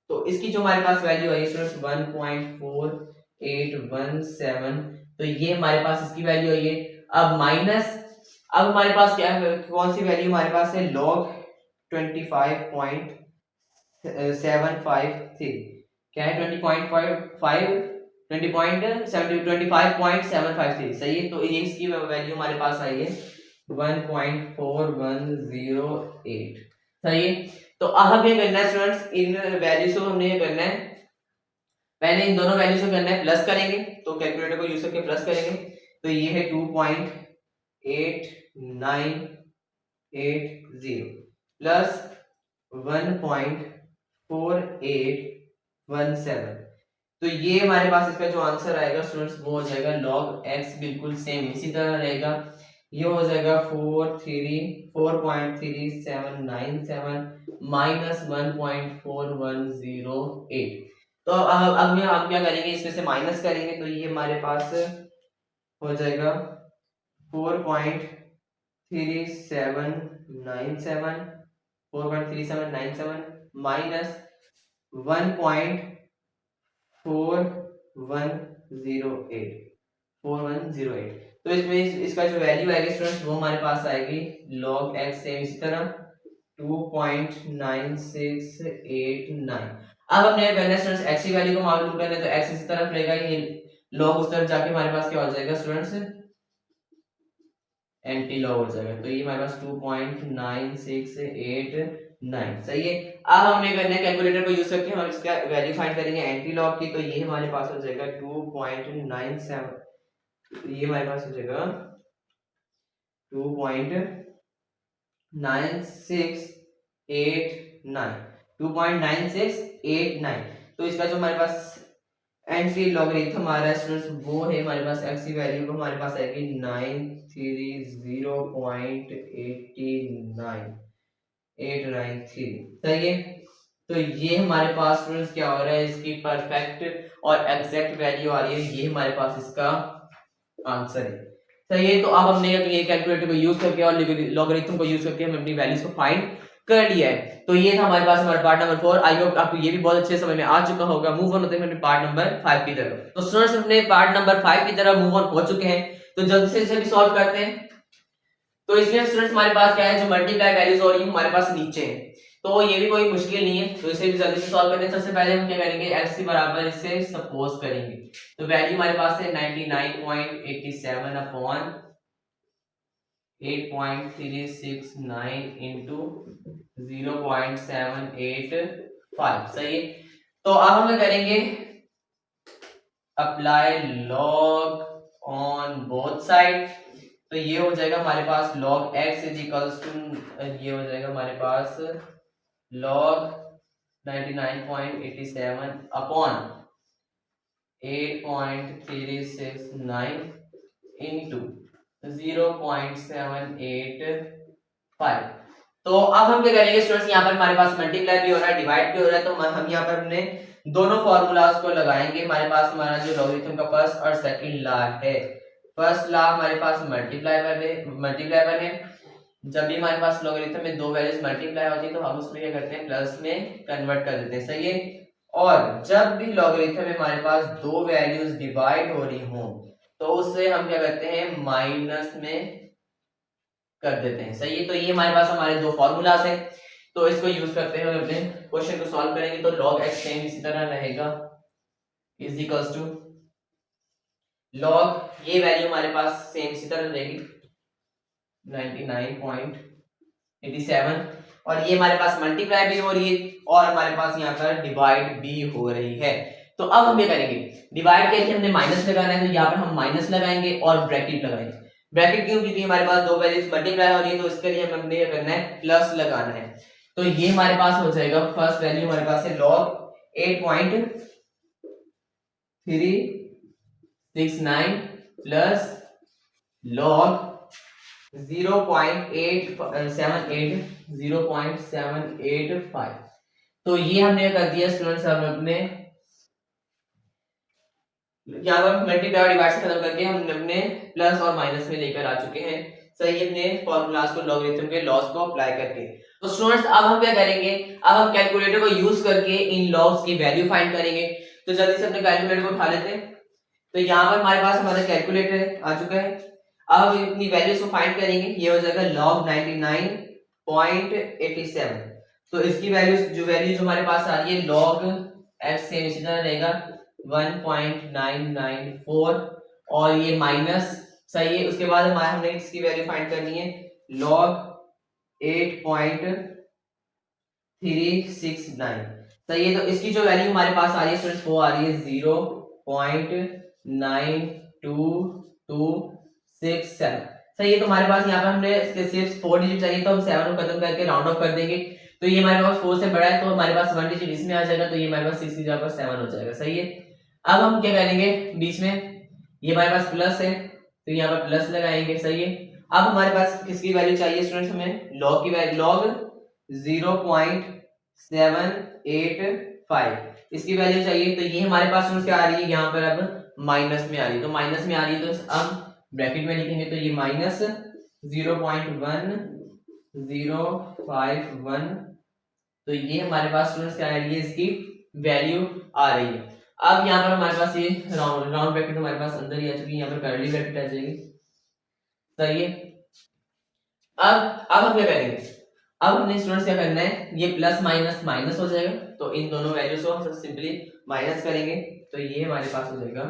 तो इसकी जो हमारे पास वैल्यू आई स्टूडेंट्स 1.4817, तो ये हमारे पास इसकी वैल्यू आई है। अब माइनस, अब हमारे पास क्या है, कौन सी वैल्यू हमारे पास है, लॉग 25.753, क्या है 25.753। सही है, तो ये इसकी वैल्यू हमारे पास आई है 1.4108। सही है, तो अब हमें करना है स्टूडेंट्स, इन वैल्यूज को हमने ये करना है, पहले इन दोनों वैल्यूज को करना है प्लस करेंगे, तो कैलकुलेटर को यूज करके प्लस करेंगे, तो ये है 2.8980 प्लस 1.4817, तो ये हमारे पास इसका जो आंसर आएगा स्टूडेंट्स वो हो जाएगा लॉग एक्स, बिल्कुल सेम इसी तरह रहेगा, ये हो जाएगा 4.3797 माइनस 1.4108। तो अब हम क्या करेंगे, इसमें से माइनस करेंगे, तो ये हमारे पास हो जाएगा 4.3797 माइनस 4108, तो इसमें इसका जो वैल्यू आएगी स्टूडेंट्स वो हमारे पास आएगी log x सेम इसी तरह 2.9689। अब हमने करना है स्टूडेंट्स x की वैल्यू को मालूम करना है, तो x इसी तरफ रहेगा, ये log उस तरफ जाके हमारे पास क्या हो जाएगा स्टूडेंट्स, एंटी लॉग हो जाएगा, तो ये हमारे पास 2.9689। सही है, अब हमने करना है कैलकुलेटर को यूज करके हम इसका वैल्यू फाइंड करेंगे एंटी लॉग की, तो ये हमारे पास हो जाएगा 2.97, ये हमारे पास हो जाएगा 2.9689, तो इसका जो हमारे पास एंटी लॉगरिथम आ रहा है स्टूडेंट्स वो है हमारे पास x की वैल्यू को हमारे पास आएगी 930.89893। सही है, तो ये हमारे पास स्टूडेंट्स क्या हो रहा है, इसकी परफेक्ट और एग्जैक्ट वैल्यू आ रही है, ये हमारे पास इसका आंसर है। सही है, तो अब हमने ये कैलकुलेटर को यूज करके और लॉगरिथम को यूज करके हम अपनी वैल्यूज को फाइंड कर लिया है। तो ये था हमारे पास हमारा पार्ट नंबर 4। आई होप आपको ये भी बहुत अच्छे समझ में आ चुका होगा। मूव ऑन होते हैं पार्ट नंबर 5 की तरफ। तो स्टूडेंट्स अपने पार्ट नंबर 5 की तरफ मूव ऑन हो चुके हैं, तो जल्दी से इसे भी सॉल्व करते हैं। तो इसमें स्टूडेंट्स हमारे पास क्या है, जो मल्टीप्लाई वैल्यूज हो रही है हमारे पास नीचे है, तो ये भी कोई मुश्किल नहीं है, तो इसे भी जल्दी से सॉल्व करते हैं। सबसे पहले हम क्या करेंगे, x के बराबर इसे सपोज करेंगे, तो वैल्यू हमारे पास है 99.87 अपॉन 8.369 into 0.785। सही है, तो अब हम करेंगे apply log on both side, तो ये हो जाएगा हमारे पास log x is equals to, ये हो जाएगा हमारे पास log 99.87 अपॉन 8.369 into 0.785। तो अब हम क्या करेंगे स्टूडेंट्स, यहाँ पर हमारे पास मल्टीप्लाई भी हो रहा है, डिवाइड भी हो रहा है, तो हम यहाँ पर हमने दोनों फॉर्मूलाज को लगाएंगे। हमारे पास हमारा जो लॉगरिथम का फर्स्ट और सेकंड लॉ है, फर्स्ट लॉ हमारे पास मल्टीप्लाई पर है। जब भी हमारे पास लॉगरिथम में दो वैल्यूज मल्टीप्लाई होती है तो हम उसमें क्या करते हैं, प्लस में कन्वर्ट कर देते हैं। सही है, और जब भी लॉगरिथम में हमारे पास दो वैल्यूज डिवाइड हो रही हो तो उससे हम क्या करते हैं, माइनस में कर देते हैं। सही है, तो ये हमारे पास हमारे दो फॉर्मूलाज हैं, तो इसको यूज करते हैं और अपने क्वेश्चन को सॉल्व करेंगे। तो log x सेम इसी तरह रहेगा इज इक्वल्स टू log, ये वैल्यू हमारे पास सेम इसी तरह रहेगी 99.87, और ये हमारे पास मल्टीप्लाई भी हो रही है और हमारे पास यहाँ पर डिवाइड भी हो रही है। तो अब हम ये करेंगे, डिवाइड के लिए हमने माइनस लगाना है, तो यहाँ पर हम माइनस लगाएंगे और ब्रैकेट लगाएंगे। ब्रैकेट क्यों, क्योंकि हमारे पास दो वैल्यूज मल्टीप्लाई हो रही है, तो इसके लिए हमने ये करना है, प्लस लगाना है। तो ये हमारे पास हो जाएगा, फर्स्ट वैल्यू हमारे पास है log 8.369 प्लस log 0.785। तो ये हमने कर दिया स्टूडेंट्स, हम अपने यहाँ पर मल्टीप्लाई और डिवाइड से खत्म करके हम अपने प्लस और माइनस में लेकर आ चुके हैं। सही, अपने फॉर्मूलाज को लॉगरिथम के लॉस को अप्लाई करके। तो स्टूडेंट्स अब हम क्या करेंगे, अब हम कैलकुलेटर को यूज करके इन लॉस की वैल्यू फाइंड करेंगे। तो जल्दी से अपने कैलकुलेटर को उठा लेते हैं। तो यहाँ पर हमारे पास हमारा कैलकुलेटर आ चुका है। अब हम अपनी वैल्यूज को फाइंड करेंगे। ये हो जाएगा log 99.87। तो इसकी वैल्यू जो हमारे पास आ रही है log x से इसी तरह रहेगा 1.994 और ये माइनस, सही है। उसके बाद हमने इसकी वैल्यू फाइंड करनी है log 8.369। सही है। तो इसकी जो वैल्यू हमारे पास आ रही है स्टूडेंट्स वो आ रही है 0.9227। सही है। तो हमारे पास यहाँ पर हमने सिर्फ 4 डिजिट चाहिए, तो हम 7 को खत्म करके राउंड ऑफ कर देंगे। तो ये हमारे पास 4 से बड़ा है, तो हमारे पास 1 डिजिट इसमें आ जाएगा, तो ये हमारे पास 6 की जगह पर 7 हो जाएगा। सही है। अब हम क्या करेंगे, बीच में ये हमारे पास प्लस है तो यहाँ पर प्लस लगाएंगे। सही है। अब हमारे पास किसकी वैल्यू चाहिए स्टूडेंट्स, हमें लॉग की वैल्यू, लॉग 0.785 इसकी वैल्यू चाहिए। तो ये हमारे पास क्या आ रही है, यहाँ पर अब माइनस में आ रही है। तो माइनस में आ रही है तो अब ब्रैकेट में लिखेंगे, तो ये माइनस 0.1051। तो ये हमारे पास स्टूडेंट्स क्या आ रही है, इसकी वैल्यू आ रही है। अब यहाँ पर हमारे पास ये राउंड ब्रैकेट हमारे पास अंदर ही आ चुकी है, यहाँ पर कर्ली ब्रैकेट आ जाएगी। सही है। अब हम क्या करेंगे, अब हमने स्टूडेंट्स क्या करना है, ये प्लस माइनस माइनस हो जाएगा, तो इन दोनों वैल्यूज को हम सिंपली माइनस करेंगे। तो ये हमारे पास हो जाएगा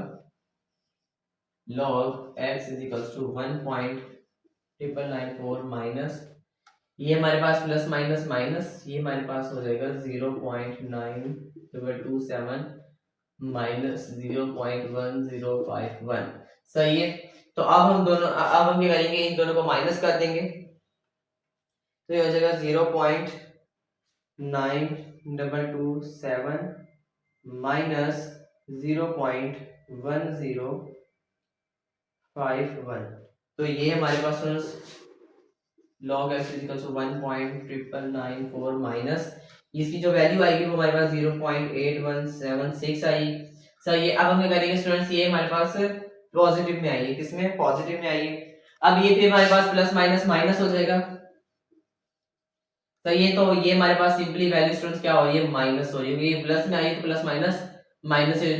log x is equals to 1.994 minus, ये हमारे पास प्लस माइनस माइनस, ये हमारे पास हो जाएगा 0.9227 माइनस 0.1051। सही है। तो अब हम क्या करेंगे, इन दोनों को माइनस कर देंगे। तो ये हो जाएगा 0.9227 माइनस 0.1051। तो ये हमारे पास log x is equal to 1.994 minus इसकी जो वैल्यू आएगी वो हमारे पास 0.8176 आई। सही है। अब हम क्या करेंगे स्टूडेंट्स, ये हमारे पास पॉजिटिव में आई है, किसमें, पॉजिटिव में आई है। अब ये फिर हमारे पास प्लस माइनस माइनस हो जाएगा। सही है। तो ये हमारे पास सिंपली वैल्यू स्टूडेंट्स क्या हो रही है, माइनस हो रही है। ये प्लस में आई है तो प्लस माइनस माइनस से हो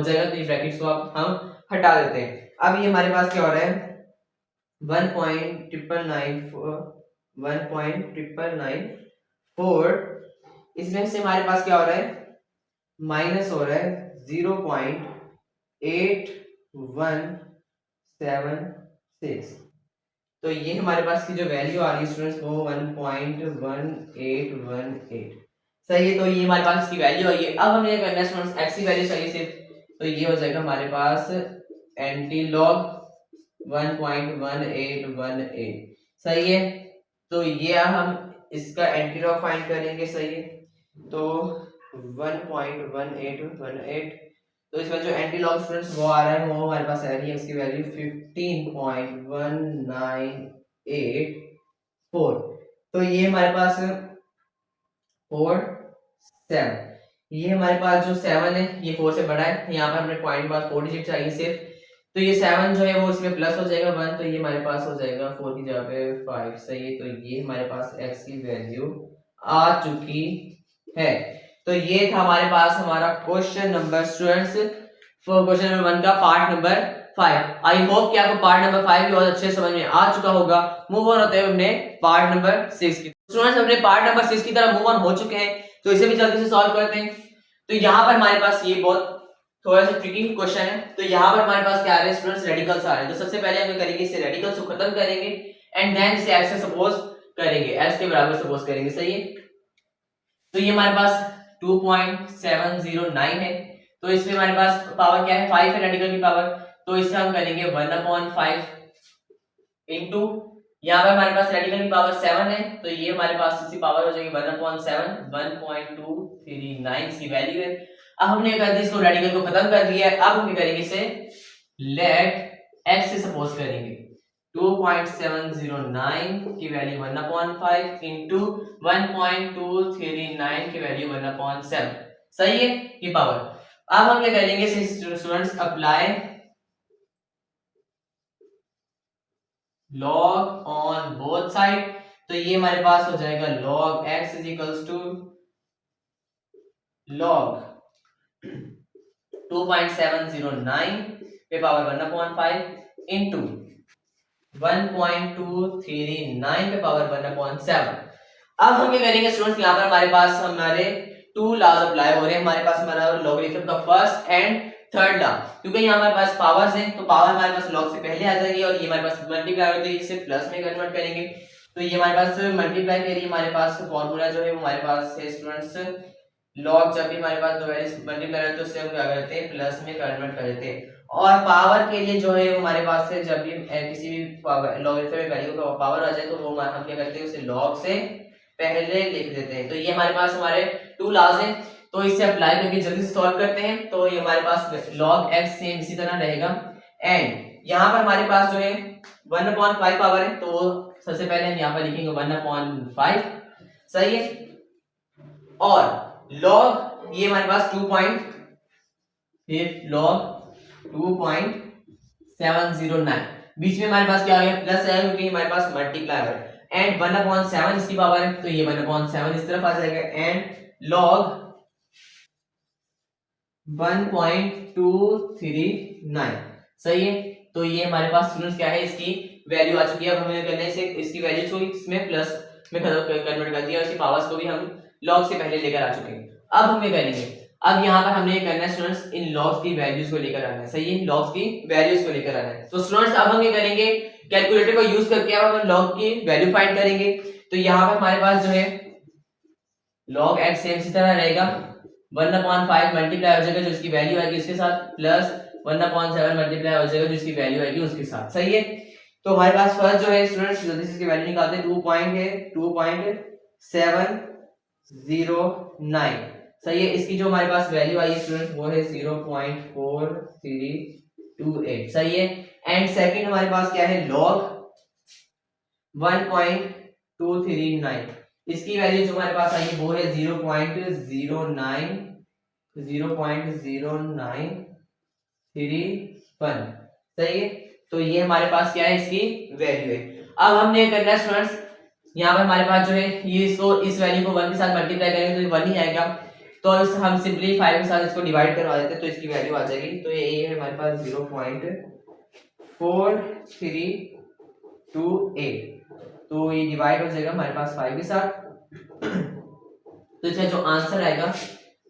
जाएगा, तो ये ब्रैकेट्स को आप हम हटा देते हैं। अब ये हमारे पास क्या हो रहा है 1.994 इसमें से हमारे पास क्या हो रहा है, माइनस हो रहा है 0.8176। तो ये हमारे पास की जो वैल्यू आ रही है स्टूडेंट्स वो 1.1818। सही है। तो ये हमारे पास इसकी वैल्यू आई है। अब हमें ये करना है स्टूडेंट्स, एक्स की वैल्यू चाहिए सिर्फ, तो ये हो जाएगा हमारे पास एंटी लॉग 1.1818। सही है। तो ये हम इसका एंटी लॉग फाइंड करेंगे। सही है। तो 1.1818, तो इसमें जो एंटी लॉग स्टूडेंट्स वो आ रहा है वो हमारे पास आ रही है, उसकी वैल्यू 15.1984। तो ये हमारे पास 47, ये हमारे पास जो 7 है ये 4 से बड़ा है, यहाँ पर हमें पॉइंट बाद 4 डिजिट चाहिए सिर्फ। तो ये 7 जो है वो इसमें प्लस हो जाएगा 1, तो ये हमारे पास हो जाएगा 4 की जगह पे 5। सही है। तो ये हमारे पास x की वैल्यू आ चुकी है। तो ये था हमारे पास हमारा question number students, question number 1 का पार्ट नंबर 5। आई होप कि आपको पार्ट नंबर 5 भी बहुत अच्छे समझ में आ चुका होगा। मूव ऑन होते हैं हमने पार्ट नंबर 6 की। स्टूडेंट्स हमने पार्ट नंबर 6 की तरफ मूव ऑन हो चुके हैं, तो इसे भी जल्दी से सॉल्व करते हैं। तो यहाँ पर हमारे पास ये बहुत थोड़ा सा ट्रिकी क्वेश्चन है। तो यहाँ पर हमारे पास क्या आ रहा है स्टूडेंट्स, रेडिकल्स आ रहे हैं। तो सबसे पहले हम करेंगे इसे रेडिकल्स को खत्म करेंगे एंड देन इसे x से सपोज करेंगे, x के बराबर सपोज करेंगे। सही है। तो ये हमारे पास 2.709 है, तो इसमें हमारे पास पावर क्या है 5 है, रेडिकल की पावर। तो इससे हम करेंगे 1/5 इनटू, यहाँ पर हमारे पास रेडिकल की पावर 7 है, तो ये हमारे पास इसकी पावर हो जाएगी 1/7, 1.239 की वैल्यू है। अब हमने कर दी इसको, रेडिकल को खत्म कर दिया है। अब हम क्या करेंगे इसे लेट x से सपोज करेंगे। 2.709 की वैल्यू 1/5 इंटू 1.239 की वैल्यू 1/7। सही है ये पावर। अब हम क्या करेंगे students, apply log on both side. तो ये हमारे पास हो जाएगा log x is equals to log 2.709 पे पावर 1/5 इंटू 1.239 पे पावर 1/7। अब हम क्या करेंगे स्टूडेंट्स, यहाँ पर हमारे पास हमारे टू लॉज अप्लाई हो रहे हैं। हमारे पास हमारा लॉगरिथम का फर्स्ट एंड थर्ड लॉ, क्योंकि यहाँ हमारे पास पावर्स हैं तो पावर हमारे पास लॉग से पहले आ जाएगी और ये हमारे पास मल्टीप्लाई होती है, इसे प्लस में कन्वर्ट करेंगे। तो ये हमारे पास मल्टीप्लाई के लिए हमारे पास फॉर्मूला जो है वो हमारे पास है स्टूडेंट्स, लॉग जब भी हमारे पास दो वैल्यूज मल्टीप्लाई होते हैं तो उससे हम क्या करते हैं, प्लस में कन्वर्ट कर देते हैं। और पावर के लिए जो है वो हमारे पास है, जब भी किसी भी लॉगरिथम में वैल्यू का पावर आ जाए तो वो हम क्या करते हैं, उसे लॉग से पहले लिख देते हैं। तो ये हमारे पास हमारे टू लॉज हैं, तो इसे अप्लाई करके जल्दी से सॉल्व करते हैं। तो ये हमारे पास log x सेम इसी तरह रहेगा एंड यहाँ पर हमारे पास जो है 1/5 पावर है, तो सबसे पहले हम यहाँ पर लिखेंगे 1/5। सही है। और log ये हमारे पास 2.709 बीच में हमारे पास क्या आ गया, प्लस है क्योंकि हमारे पास मल्टीप्लाई है एंड 1/7 इसकी पावर है, तो ये 1/7 इस तरफ आ जाएगा एंड log 1.239। सही है। तो ये हमारे पास स्टूडेंट्स क्या है, इसकी वैल्यू आ चुकी है। अब हमें करने से इसकी वैल्यू को इसमें प्लस में कन्वर्ट कर दिया और इसकी पावर्स को भी हम लॉग से पहले लेकर आ चुके हैं। अब हम ये करेंगे, अब यहाँ पर हमने करना है स्टूडेंट्स, इन लॉग्स की वैल्यूज को लेकर आना है। सही है, लॉग्स की वैल्यूज को लेकर आना है। तो स्टूडेंट्स अब हम ये करेंगे, कैलकुलेटर को यूज करके अब हम लॉग की वैल्यू फाइंड करेंगे। तो यहाँ पर हमारे पास जो है log x सेम इसी तरह रहेगा, 1/5 मल्टीप्लाई हो जाएगा जो इसकी वैल्यू आएगी उसके साथ, प्लस 1/7 मल्टीप्लाई हो जाएगा जो इसकी वैल्यू आएगी उसके साथ। सही है। तो हमारे पास फर्स्ट जो है स्टूडेंट्स, जल्दी से इसकी वैल्यू निकालते हैं। 2.709। सही है। इसकी जो हमारे पास वैल्यू आई है स्टूडेंट्स वो है 0.4328। सही है। एंड सेकंड हमारे पास क्या है, log 1.239। इसकी वैल्यू जो हमारे पास आई है वो है 0.0931। सही है। तो ये हमारे पास क्या है, इसकी वैल्यू है। अब हमने करना है स्टूडेंट्स, यहाँ पर हमारे पास जो है ये इसको इस वैल्यू को 1 के साथ मल्टीप्लाई करेंगे तो 1 ही आएगा। तो हम सिंपली 5 के साथ इसको डिवाइड करवा देते हैं तो इसकी वैल्यू आ जाएगी। तो ये है हमारे पास 0.4328। तो ये डिवाइड हो जाएगा हमारे पास 5 के साथ। तो इसका जो आंसर आएगा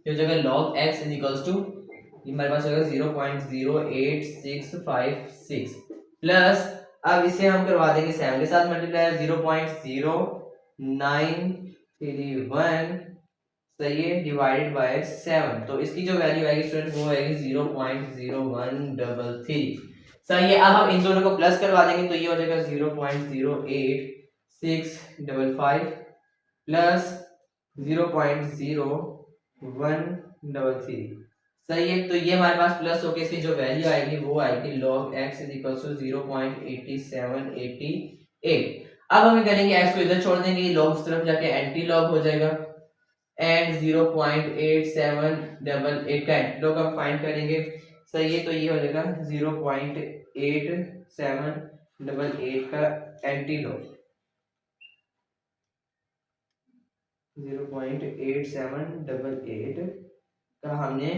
ये हो जाएगा log x is equals to, ये हमारे पास होगा 0.08656 प्लस, अब इसे हम करवा देंगे 7 के साथ मल्टीप्लाई, 0.0931। सही है, डिवाइडेड बाय 7। तो इसकी जो वैल्यू आएगी स्टूडेंट वो आएगी 0.0133। सही है। अब हम इन दोनों को प्लस करवा देंगे तो ये हो जाएगा 0.08655 प्लस 0.0133। सही है। तो ये हमारे पास प्लस होके इसकी जो वैल्यू आएगी वो आएगी log x is equal to 0.8788। अब हम करेंगे x को इधर छोड़ देंगे, log उस तरफ जाके एंटी लॉग हो जाएगा एंड 0.8788 का एंटी लॉग हम फाइंड करेंगे। सही है। तो ये हो जाएगा 0.8788 का एंटी लॉग, 0.8788 का हमने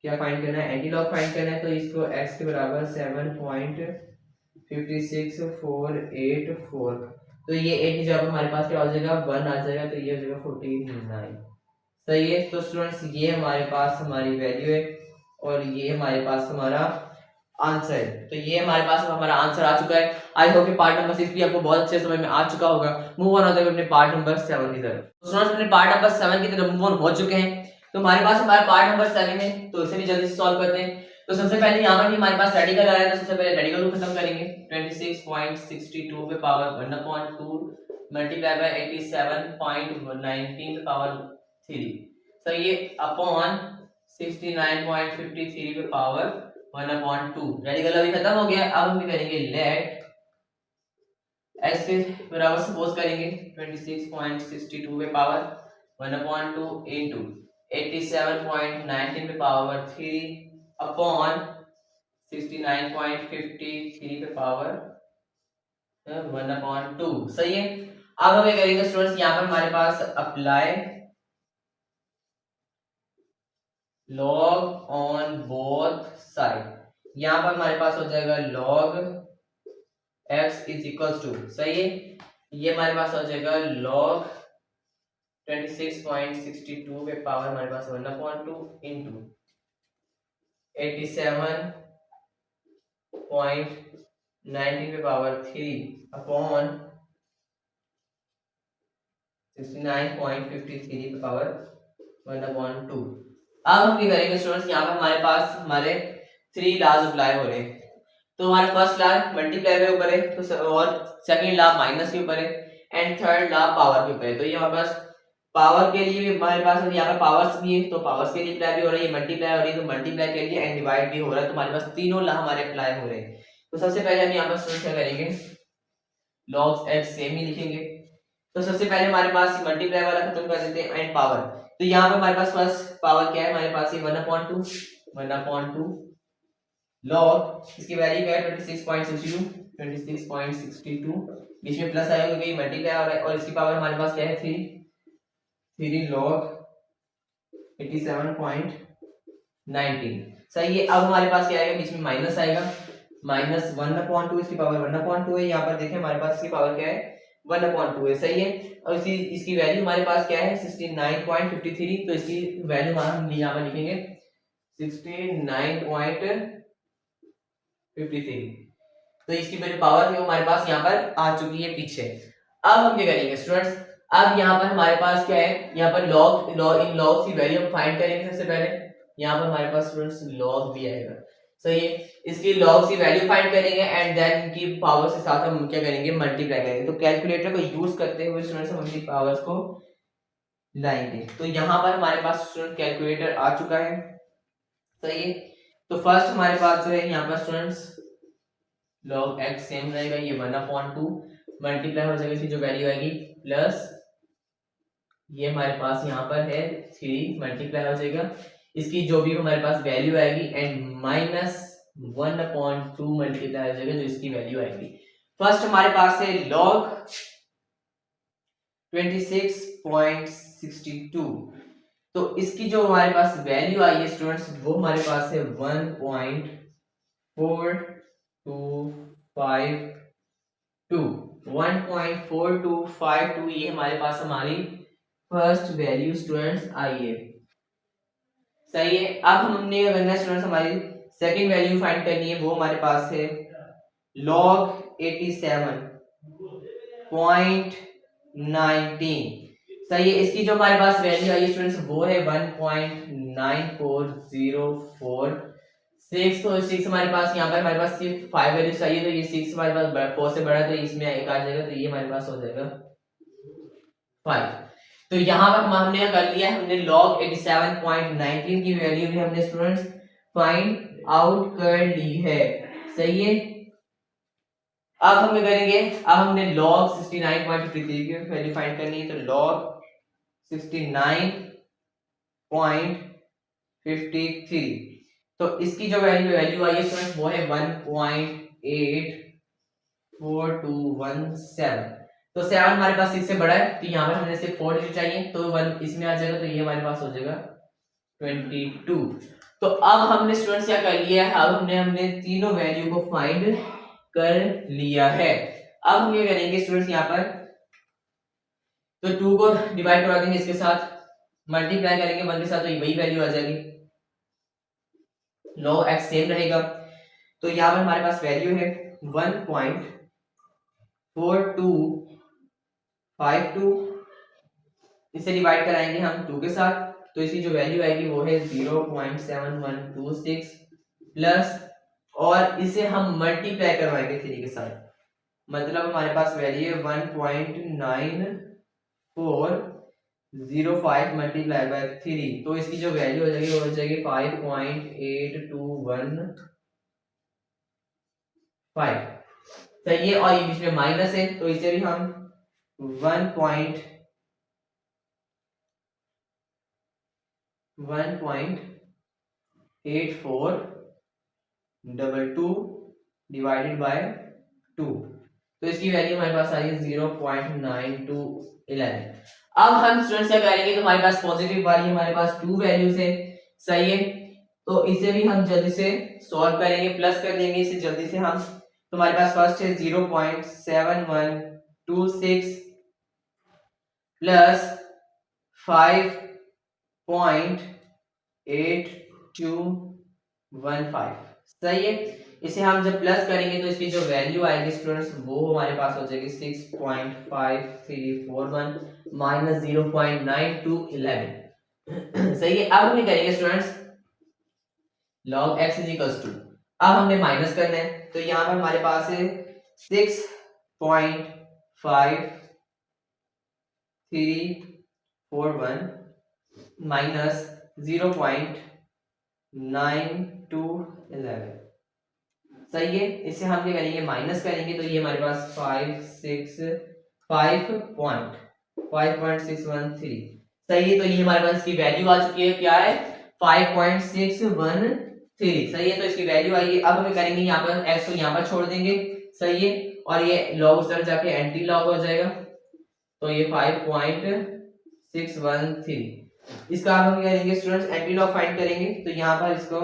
क्या फाइंड करना है, एंटी लॉग फाइंड करना है। तो इसको x के बराबर 7.56484। तो ये 8 की जगह हमारे पास क्या हो जाएगा, 1 आ जाएगा, तो ये हो जाएगा 49। सही है। तो स्टूडेंट्स ये हमारे पास हमारी वैल्यू है और ये हमारे पास हमारा आंसर है। तो ये हमारे पास हमारा आंसर आ चुका है। आई होप कि पार्ट नंबर 6 भी आपको बहुत अच्छे समझ में आ चुका होगा। मूव ऑन होते हुए अपने पार्ट नंबर 7 की तरफ। तो स्टूडेंट्स अपने पार्ट नंबर 7 की तरफ मूव ऑन हो चुके हैं। तो हमारे पास हमारा पार्ट नंबर 7 है, तो इसे भी जल्दी से सॉल्व करते हैं। तो सबसे पहले यहाँ पर हमारे पास रेडिकल आ रहा है, तो सबसे पहले रेडिकल को खत्म करेंगे। 26.62 पे पावर 1/2 मल्टीप्लाई बाय 87.19 पे पावर 3। सो ये अपॉन 69.53 पे पावर 1/2। रेडिकल अभी खत्म हो गया। अब हम करेंगे लेट x के बराबर सपोज करेंगे 26.62 पे पावर 1/2 इंटू 87.19 पे पावर 3 अपॉन 69.53 पे पावर 1/2। सही है। अब हमें करेंगे स्टूडेंट्स यहाँ पर हमारे पास apply log on both side. यहाँ पर हमारे पास हो जाएगा log x is equals to, सही है, ये हमारे पास हो जाएगा log 26.62 पे पावर हमारे पास 1/2 इंटू 87.19 पे पावर 3 अपॉन 69.53 पे पावर 1/2। अब हम क्या करेंगे स्टूडेंट्स, यहाँ पर हमारे पास हमारे 3 लॉज अप्लाई हो रहे हैं। तो हमारा फर्स्ट लॉ मल्टीप्लाई के ऊपर है, तो और सेकंड लॉ माइनस के ऊपर है, एंड थर्ड लॉ पावर के ऊपर है। तो ये हमारे पास पावर के लिए भी हमारे पास यहाँ पर पावर्स भी है, तो पावर्स के लिए अप्लाई भी हो रही है, मल्टीप्लाई हो रही है तो मल्टीप्लाई के लिए, एंड डिवाइड भी हो रहा है। तो हमारे पास तीनों लॉ हमारे अप्लाई हो रहे हैं। तो सबसे पहले हम यहाँ पर स्टूडेंट्स क्या करेंगे, log x सेम ही लिखेंगे। तो सबसे पहले हमारे पास मल्टीप्लाई वाला खत्म कर देते हैं, एंड पावर। तो यहाँ पे हमारे पास फर्स्ट पावर क्या है, हमारे पास ये 1/2 log, इसकी वैल्यू क्या है 26.62, बीच में प्लस आएगा क्योंकि मल्टीप्लाई हो रहा है, और इसकी पावर हमारे पास क्या है 3 log 87.19। सही है। अब हमारे पास क्या आएगा, बीच में माइनस आएगा, माइनस 1/2, इसकी पावर 1/2 है। यहाँ पर देखें हमारे पास इसकी पावर क्या है 1/2 है, सही है। और इसकी वैल्यू हमारे पास क्या है 69.53, तो इसकी वैल्यू हम यहाँ पर लिखेंगे 69.53। तो इसकी वैल्यू पावर है हमारे पास यहाँ पर आ चुकी है पीछे। अब हम क्या करेंगे स्टूडेंट्स, अब यहाँ पर हमारे पास क्या है, यहाँ पर log इन लॉग की वैल्यू हम फाइंड करेंगे। सबसे पहले यहाँ पर हमारे पास स्टूडेंट्स log भी आएगा, सही है। इसकी लॉग की वैल्यू फाइंड करेंगे, एंड देन इनकी पावर्स के साथ हम क्या करेंगे, मल्टीप्लाई करेंगे। तो कैलकुलेटर को यूज करते हुए स्टूडेंट्स हम इनकी पावर्स को लाएंगे। तो यहाँ पर हमारे पास स्टूडेंट कैलकुलेटर आ चुका है, सही है। तो फर्स्ट हमारे पास जो है यहाँ पर स्टूडेंट्स log x सेम रहेगा, ये 1/2 मल्टीप्लाई हो जाएगा, इसकी जो वैल्यू आएगी प्लस ये हमारे पास यहाँ पर है 3 मल्टीप्लाई हो जाएगा, इसकी जो भी हमारे पास वैल्यू आएगी, एंड माइनस 1/2 मल्टीप्लाई हो जाएगा जो इसकी वैल्यू आएगी। फर्स्ट हमारे पास है log 26.62, तो इसकी जो हमारे पास वैल्यू आई है स्टूडेंट्स वो हमारे पास है 1.4252, ये हमारे पास हमारी फर्स्ट वैल्यू स्टूडेंट्स आई है, सही है। अब हमने करना है स्टूडेंट्स, हमारी सेकंड वैल्यू फाइंड करनी है, वो हमारे पास है log 87.19, सही है। इसकी जो हमारे पास वैल्यू आई है स्टूडेंट्स वो है 1.9404। तो 6 हमारे पास यहाँ पर हमारे पास सिर्फ 5 वैल्यू चाहिए, तो ये 6 हमारे पास 4 से बड़ा है, तो इसमें एक आ जाएगा, तो ये हमारे पास हो जाएगा 5। तो यहाँ पर हमने कर लिया, हमने log 87.19 की वैल्यू भी हमने स्टूडेंट्स फाइंड आउट कर ली है, सही है। अब हम क्या करेंगे, अब हमने log 69.53 की वैल्यू फाइंड करनी है, तो log 69.53, तो इसकी जो वैल्यू आई है स्टूडेंट्स वो है 1.84217। तो 7 हमारे पास 6 से बड़ा है, तो यहाँ पर हमने सिर्फ 4 डिजिट चाहिए, तो 1 इसमें आ जाएगा, तो ये हमारे पास हो जाएगा 22। तो अब हमने स्टूडेंट्स क्या कर लिया है, अब हमने तीनों वैल्यू को फाइंड कर लिया है। अब हम ये करेंगे स्टूडेंट्स यहाँ पर, तो 2 को डिवाइड करवा देंगे इसके साथ, मल्टीप्लाई करेंगे 1 के साथ, तो वही वैल्यू आ जाएगी, log x सेम रहेगा। तो यहाँ पर हमारे पास वैल्यू है 1.4252, इसे डिवाइड कराएंगे हम 2 के साथ, तो इसकी जो वैल्यू आएगी वो है 0.7126 प्लस, और इसे हम मल्टीप्लाई करवाएंगे 3 के साथ, मतलब हमारे पास वैल्यू है 1.9405 मल्टीप्लाई बाय 3, तो इसकी जो वैल्यू हो जाएगी वो हो जाएगी 5.8215। सही है, और ये बीच में माइनस है तो इसे भी हम 1.8422 डिवाइडेड बाय 2, तो इसकी वैल्यू हमारे पास आई है 0.9211। अब हम स्टूडेंट्स क्या करेंगे, तो हमारे पास पॉजिटिव वाली हमारे पास 2 वैल्यूज है, सही है, तो इसे भी हम जल्दी से सॉल्व करेंगे, प्लस कर देंगे इसे जल्दी से हम। तो हमारे पास फर्स्ट है 0.7126 प्लस 5.8215, सही है। इसे हम जब प्लस करेंगे तो इसकी जो वैल्यू आएगी स्टूडेंट्स वो हमारे पास हो जाएगी 6.5341 माइनस 0.9211। सही है, अब हम करेंगे students log x is equals to, अब हमने माइनस करना है, तो यहाँ पर हमारे पास है 6.5341 माइनस 0.9211, सही है। इसे हम क्या करेंगे, माइनस करेंगे, तो ये हमारे पास 5.613, सही है, तो ये हमारे पास इसकी वैल्यू आ चुकी है, क्या है 5.613, सही है, तो इसकी वैल्यू आई है। अब हमें करेंगे यहाँ पर x को यहाँ पर छोड़ देंगे, सही है, और ये log उस तरफ जाके एंटी लॉग हो जाएगा, तो ये 5.613, इसका अब हम करेंगे स्टूडेंट्स एंटी लॉग फाइंड करेंगे, तो यहाँ पर इसको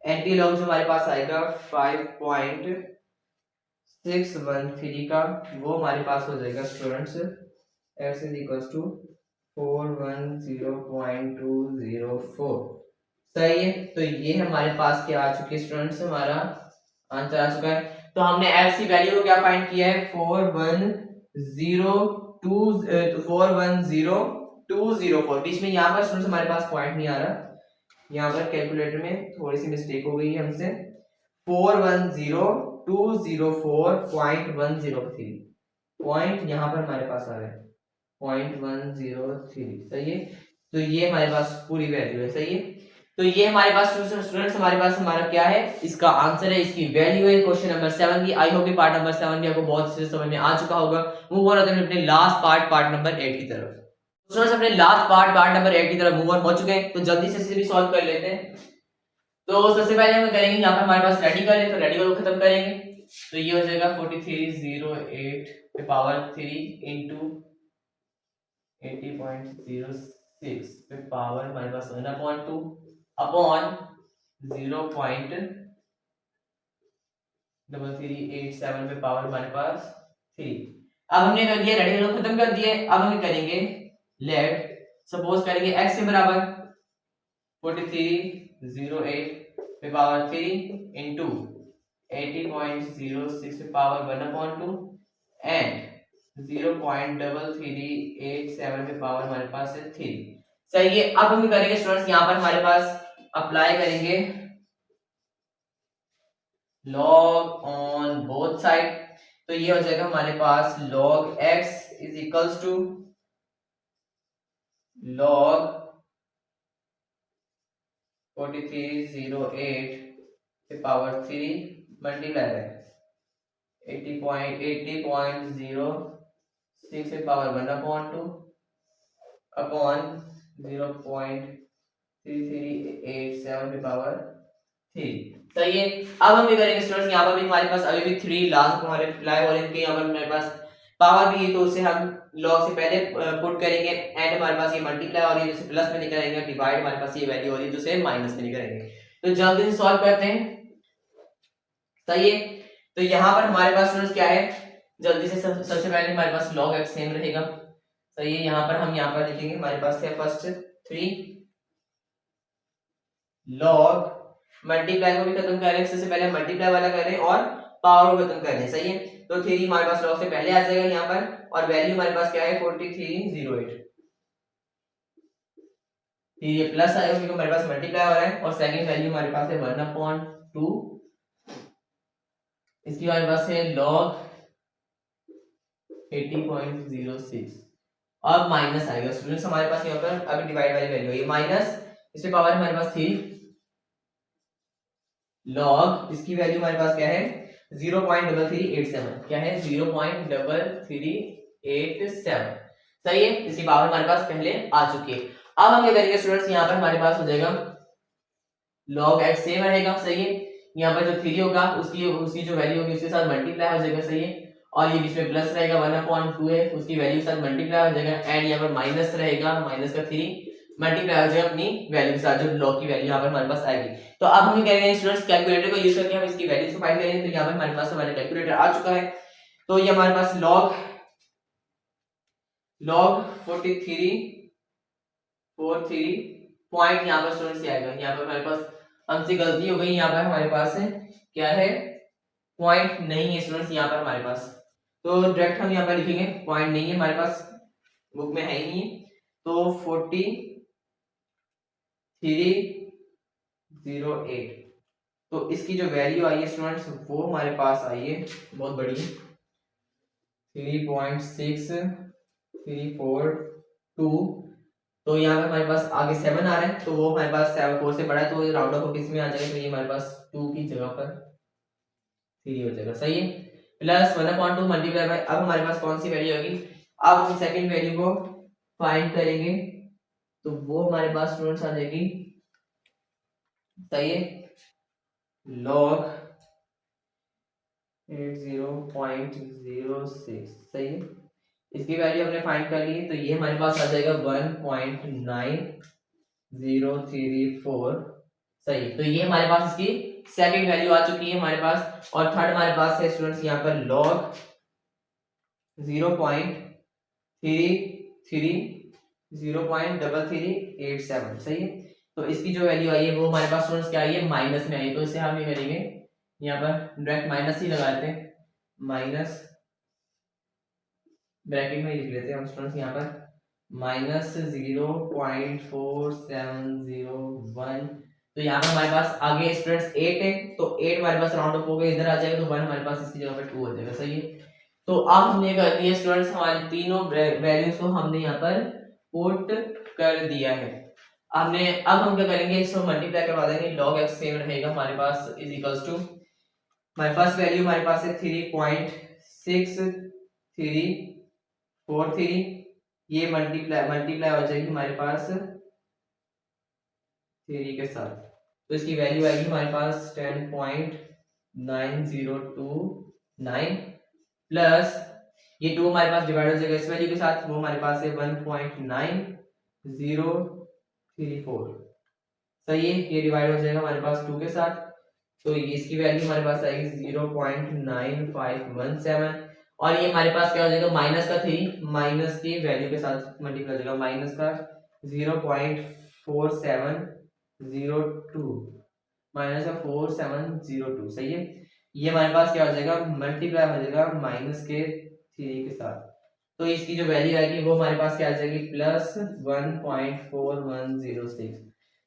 एंटी लॉग जो हमारे पास आएगा 5.613 का, वो हमारे पास हो जाएगा students x is equal to 410.204, सही है, तो ये हमारे पास क्या आ चुकी है स्टूडेंट्स, हमारा आंसर आ चुका है। तो हमने x की वैल्यू को क्या फाइंड किया है, 410.204, बीच में यहाँ पर स्टूडेंट्स हमारे पास पॉइंट नहीं आ रहा, यहाँ पर कैलकुलेटर में थोड़ी सी मिस्टेक हो गई है हमसे, 410.204.103 पॉइंट यहाँ पर हमारे पास आ रहा है 0.103, सही है, तो ये हमारे पास पूरी वैल्यू है, सही है, तो ये हमारे पास स्टूडेंट्स हमारे पास हमारा क्या है, इसका आंसर है, इसकी वैल्यू है क्वेश्चन नंबर 7 की। आई होप कि पार्ट नंबर 7 भी आपको बहुत अच्छे से समझ में आ चुका होगा। मूव ऑन होते हैं अपने लास्ट पार्ट नंबर 8 की तरफ। स्टूडेंट्स अपने लास्ट पार्ट नंबर 8 की तरफ मूव ऑन हो चुके हैं, तो जल्दी से इसे भी सॉल्व कर लेते हैं। तो सबसे पहले हम करेंगे यहाँ पर हमारे पास रेडिकल है, तो रेडिकल को खत्म करेंगे, तो ये हो जाएगा 4308 पे पावर 3 इंटू 80.06 पे पावर हमारे पास 1/2 अपॉन 0.3387 पे पावर हमारे पास 3। अब हमने कर दिया रेडिकल को खत्म कर दिया, अब हम करेंगे लेट सपोज करेंगे x के बराबर 4308 पे पावर 3 इंटू 80.06 पे पावर 1/2 एंड 0.3387 पे पावर हमारे पास है 3, सही है। अब हम करेंगे स्टूडेंट्स यहाँ पर हमारे पास अप्लाई करेंगे log ऑन बोथ साइड, तो ये हो जाएगा हमारे पास log x is equals to log 4308 पे पावर 3 मल्टीप्लाई बाय 80.06 पे पावर 1/2 अपॉन 0.3387 पे पावर 3, सही है। अब हम ये करेंगे स्टूडेंट्स यहाँ पर भी हमारे पास अभी भी 3 लास्ट हमारे अप्लाई हो रहे हैं, यहाँ पर हमारे पास पावर भी है, तो उसे हम लॉग से पहले पुट करेंगे एंड हमारे पास ये मल्टीप्लाई हो रही है, जिसे प्लस में नहीं करेंगे, डिवाइड हमारे पास ये वैल्यू हो रही है, जिसे माइनस में नहीं करेंगे, तो जल्दी से सॉल्व करते हैं, सही है। तो यहाँ पर हमारे पास स्टूडेंट्स क्या है, जल्दी से सबसे पहले हमारे पास log x सेम रहेगा, सही है, यहाँ पर हम यहाँ पर लिखेंगे हमारे पास है फर्स्ट 3 log मल्टीप्लाई को भी खत्म कर रहे हैं, सबसे पहले मल्टीप्लाई वाला कर रहे हैं और पावर को खत्म कर रहे हैं, सही है, तो 3 हमारे पास log से पहले आ जाएगा यहाँ पर, और वैल्यू हमारे पास क्या है 4308, ये प्लस आएगा क्योंकि हमारे पास मल्टीप्लाई हो रहा है, और सेकंड वैल्यू हमारे पास है 1/2, इसकी हमारे पास है log 80.06, अब माइनस आएगा स्टूडेंट्स हमारे पास यहाँ पर, अभी डिवाइड वाली वैल्यू है माइनस, इसमें पावर हमारे पास 3 log, इसकी वैल्यू हमारे पास क्या है 0.3387 क्या है 0.3387 सही है। इसकी पावर हमारे पास पहले आ चुकी है। अब हम क्या करेंगे स्टूडेंट्स, यहाँ पर हमारे पास हो जाएगा log x सेम रहेगा सही है। यहाँ पर जो 3 होगा उसकी उसकी जो वैल्यू होगी उसके साथ मल्टीप्लाई हो जाएगा सही है। और ये बीच में प्लस रहेगा 1/2 है उसकी वैल्यू के साथ मल्टीप्लाई हो जाएगा। एंड यहाँ पर माइनस रहेगा, माइनस का 3 मल्टीप्लाई हो जाएगा अपनी वैल्यू के साथ, जो log की वैल्यू यहाँ पर हमारे पास आएगी। तो अब हम क्या करेंगे स्टूडेंट्स, कैलकुलेटर को यूज करके हम इसकी वैल्यूज को फाइंड करेंगे। तो यहाँ पर हमारे पास हमारा कैलकुलेटर आ चुका है। तो ये हमारे पास log 43 पॉइंट यहाँ पर स्टूडेंट्स क्या आएगा, यहाँ पर हमारे पास हमसे गलती हो गई, यहाँ पर हमारे पास है क्या है पॉइंट नहीं है स्टूडेंट्स यहाँ पर हमारे पास। तो डायरेक्ट हम यहाँ पर लिखेंगे पॉइंट नहीं है हमारे पास, बुक में है ही नहीं है। तो 4308 तो इसकी जो वैल्यू आई है स्टूडेंट्स वो हमारे पास आई है बहुत बड़ी 3.6342। तो यहाँ पे हमारे पास आगे 7 आ रहा है तो वो हमारे पास 4 से बड़ा है तो राउंड ऑफ किस में आ जाएगा, तो ये हमारे पास 2 की जगह पर 3 हो जाएगा सही है। प्लस 1/2 मल्टीप्लाई बाय, अब हमारे पास कौन सी वैल्यू होगी, अब हम सेकंड वैल्यू को फाइंड करेंगे तो वो हमारे पास स्टूडेंट्स आ जाएगी सही है log 80.06 सही है। इसकी वैल्यू हमने फाइंड कर ली तो ये हमारे पास आ जाएगा 1.9034 सही। तो ये हमारे पास इसकी सेकंड वैल्यू आ चुकी है हमारे पास। और थर्ड हमारे पास है स्टूडेंट्स यहाँ पर log 0.3387 सही है। तो इसकी जो वैल्यू आई है वो हमारे पास स्टूडेंट्स क्या आई है, माइनस में आई है। तो इसे हम ये करेंगे यहाँ पर डायरेक्ट माइनस ही लगाते हैं, माइनस ब्रैकेट में ही लिख लेते हैं हम स्टूडेंट्स यहाँ पर -0.4701। तो यहाँ पर हमारे पास आगे स्टूडेंट्स 8 है तो 8 हमारे पास राउंड ऑफ हो गया, इधर आ जाएगा तो 1 हमारे पास इसकी जगह पर 2 हो जाएगा सही है। तो अब हमने कर दिया स्टूडेंट्स, हमारे तीनों वैल्यूज को हमने यहाँ पर पुट कर दिया है। अब हम क्या करेंगे, इसको मल्टीप्लाई करवा देंगे, log x सेम रहेगा हमारे पास इज इक्वल्स टू, हमारे पास वैल्यू हमारे पास है 3.6343, ये मल्टीप्लाई हो जाएगी हमारे पास 3 के साथ, तो इसकी वैल्यू आएगी हमारे पास 10.9029 प्लस ये 2 हमारे पास डिवाइड हो जाएगा इस वैल्यू के साथ, वो हमारे पास है 1.9034 सही है। ये डिवाइड हो जाएगा हमारे पास 2 के साथ, तो ये इसकी वैल्यू हमारे पास आएगी 0.9517 और ये हमारे पास क्या हो जाएगा, माइनस का 3 माइनस की वैल्यू के साथ मल्टीप्लाई हो जाएगा, माइनस का 0.4702 माइनस का 4702 सही है। ये हमारे पास क्या हो जाएगा, मल्टीप्लाई हो जाएगा माइनस के 3 के साथ, तो इसकी जो वैल्यू आएगी वो हमारे पास क्या आ जाएगी प्लस 1.4106।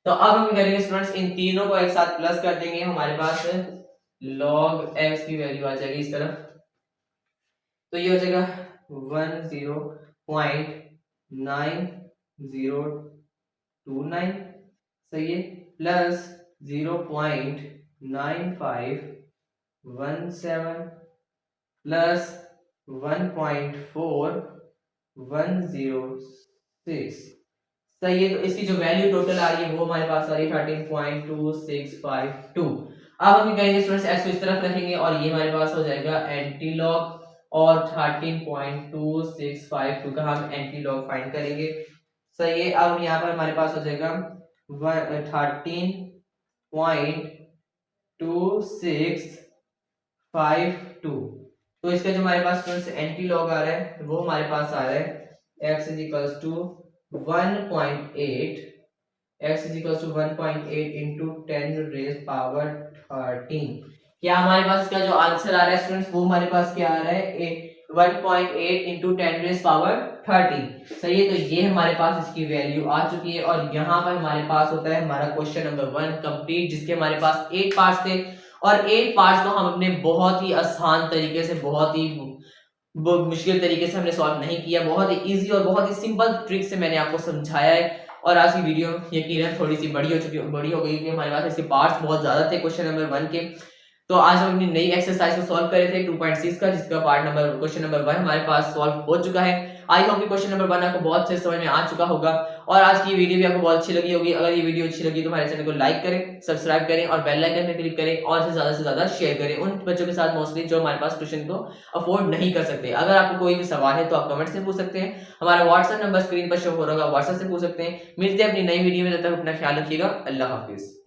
तो अब हम करेंगे स्टूडेंट्स, इन तीनों को एक साथ प्लस कर देंगे, हमारे पास log x की वैल्यू आ जाएगी इस तरफ, तो ये हो जाएगा 10.9029 सही है प्लस 0.9517 प्लस 1.4106 सही है। तो इसकी जो वैल्यू टोटल आ रही है वो हमारे पास आ रही है 13.2652। अब हम करेंगे स्टूडेंट्स, x को इस तरफ रखेंगे और ये हमारे पास हो जाएगा एंटी लॉग और 13.2652 का हम एंटी लॉग फाइंड करेंगे सही है। अब यहाँ पर हमारे पास हो जाएगा 13.2652, तो इसका जो हमारे पास स्टूडेंट्स एंटी लॉग आ रहा है वो हमारे पास आ रहा है x is equals to 1.8 into 10 raised power 13। क्या हमारे पास इसका जो आंसर आ रहा है स्टूडेंट्स वो हमारे पास क्या आ रहा है 1.8 into 10 raised power 13 सही है। तो ये हमारे पास इसकी वैल्यू आ चुकी है और यहाँ पर हमारे पास होता है हमारा क्वेश्चन नंबर 1 कंप्लीट, जिसके हमारे पास 8 पार्ट्स थे और 8 पार्ट्स को हम अपने बहुत ही आसान तरीके से, बहुत ही मुश्किल तरीके से हमने सॉल्व नहीं किया, बहुत ही इजी और बहुत ही सिंपल ट्रिक से मैंने आपको समझाया है। और आज की वीडियो यकीनन थोड़ी सी बड़ी हो गई क्योंकि हमारे पास इसके पार्ट्स बहुत ज्यादा थे क्वेश्चन नंबर 1 के। तो आज हम अपनी नई एक्सरसाइज को सॉल्व कर रहे थे 2.6 का, जिसका क्वेश्चन नंबर 1 हमारे पास सॉल्व हो चुका है। आई होप कि क्वेश्चन नंबर 1 आपको बहुत से समझ में आ चुका होगा और आज की वीडियो भी आपको बहुत अच्छी लगी होगी। अगर ये वीडियो अच्छी लगी तो हमारे चैनल को लाइक करें, सब्सक्राइब करें और बेल आइकन पे क्लिक करें और से ज्यादा शेयर करें उन बच्चों के साथ, मोस्टली जो हमारे पास ट्यूशन को अफोर्ड नहीं कर सकते। अगर आपको कोई भी सवाल है तो आप कमेंट से पूछ सकते हैं, हमारा व्हाट्सएप नंबर स्क्रीन पर शो हो रहा होगा, व्हाट्सएप से पूछ सकते हैं। मिलते हैं अपनी नई वीडियो में, तब तक अपना ख्याल रखिएगा। अल्लाह हाफिज।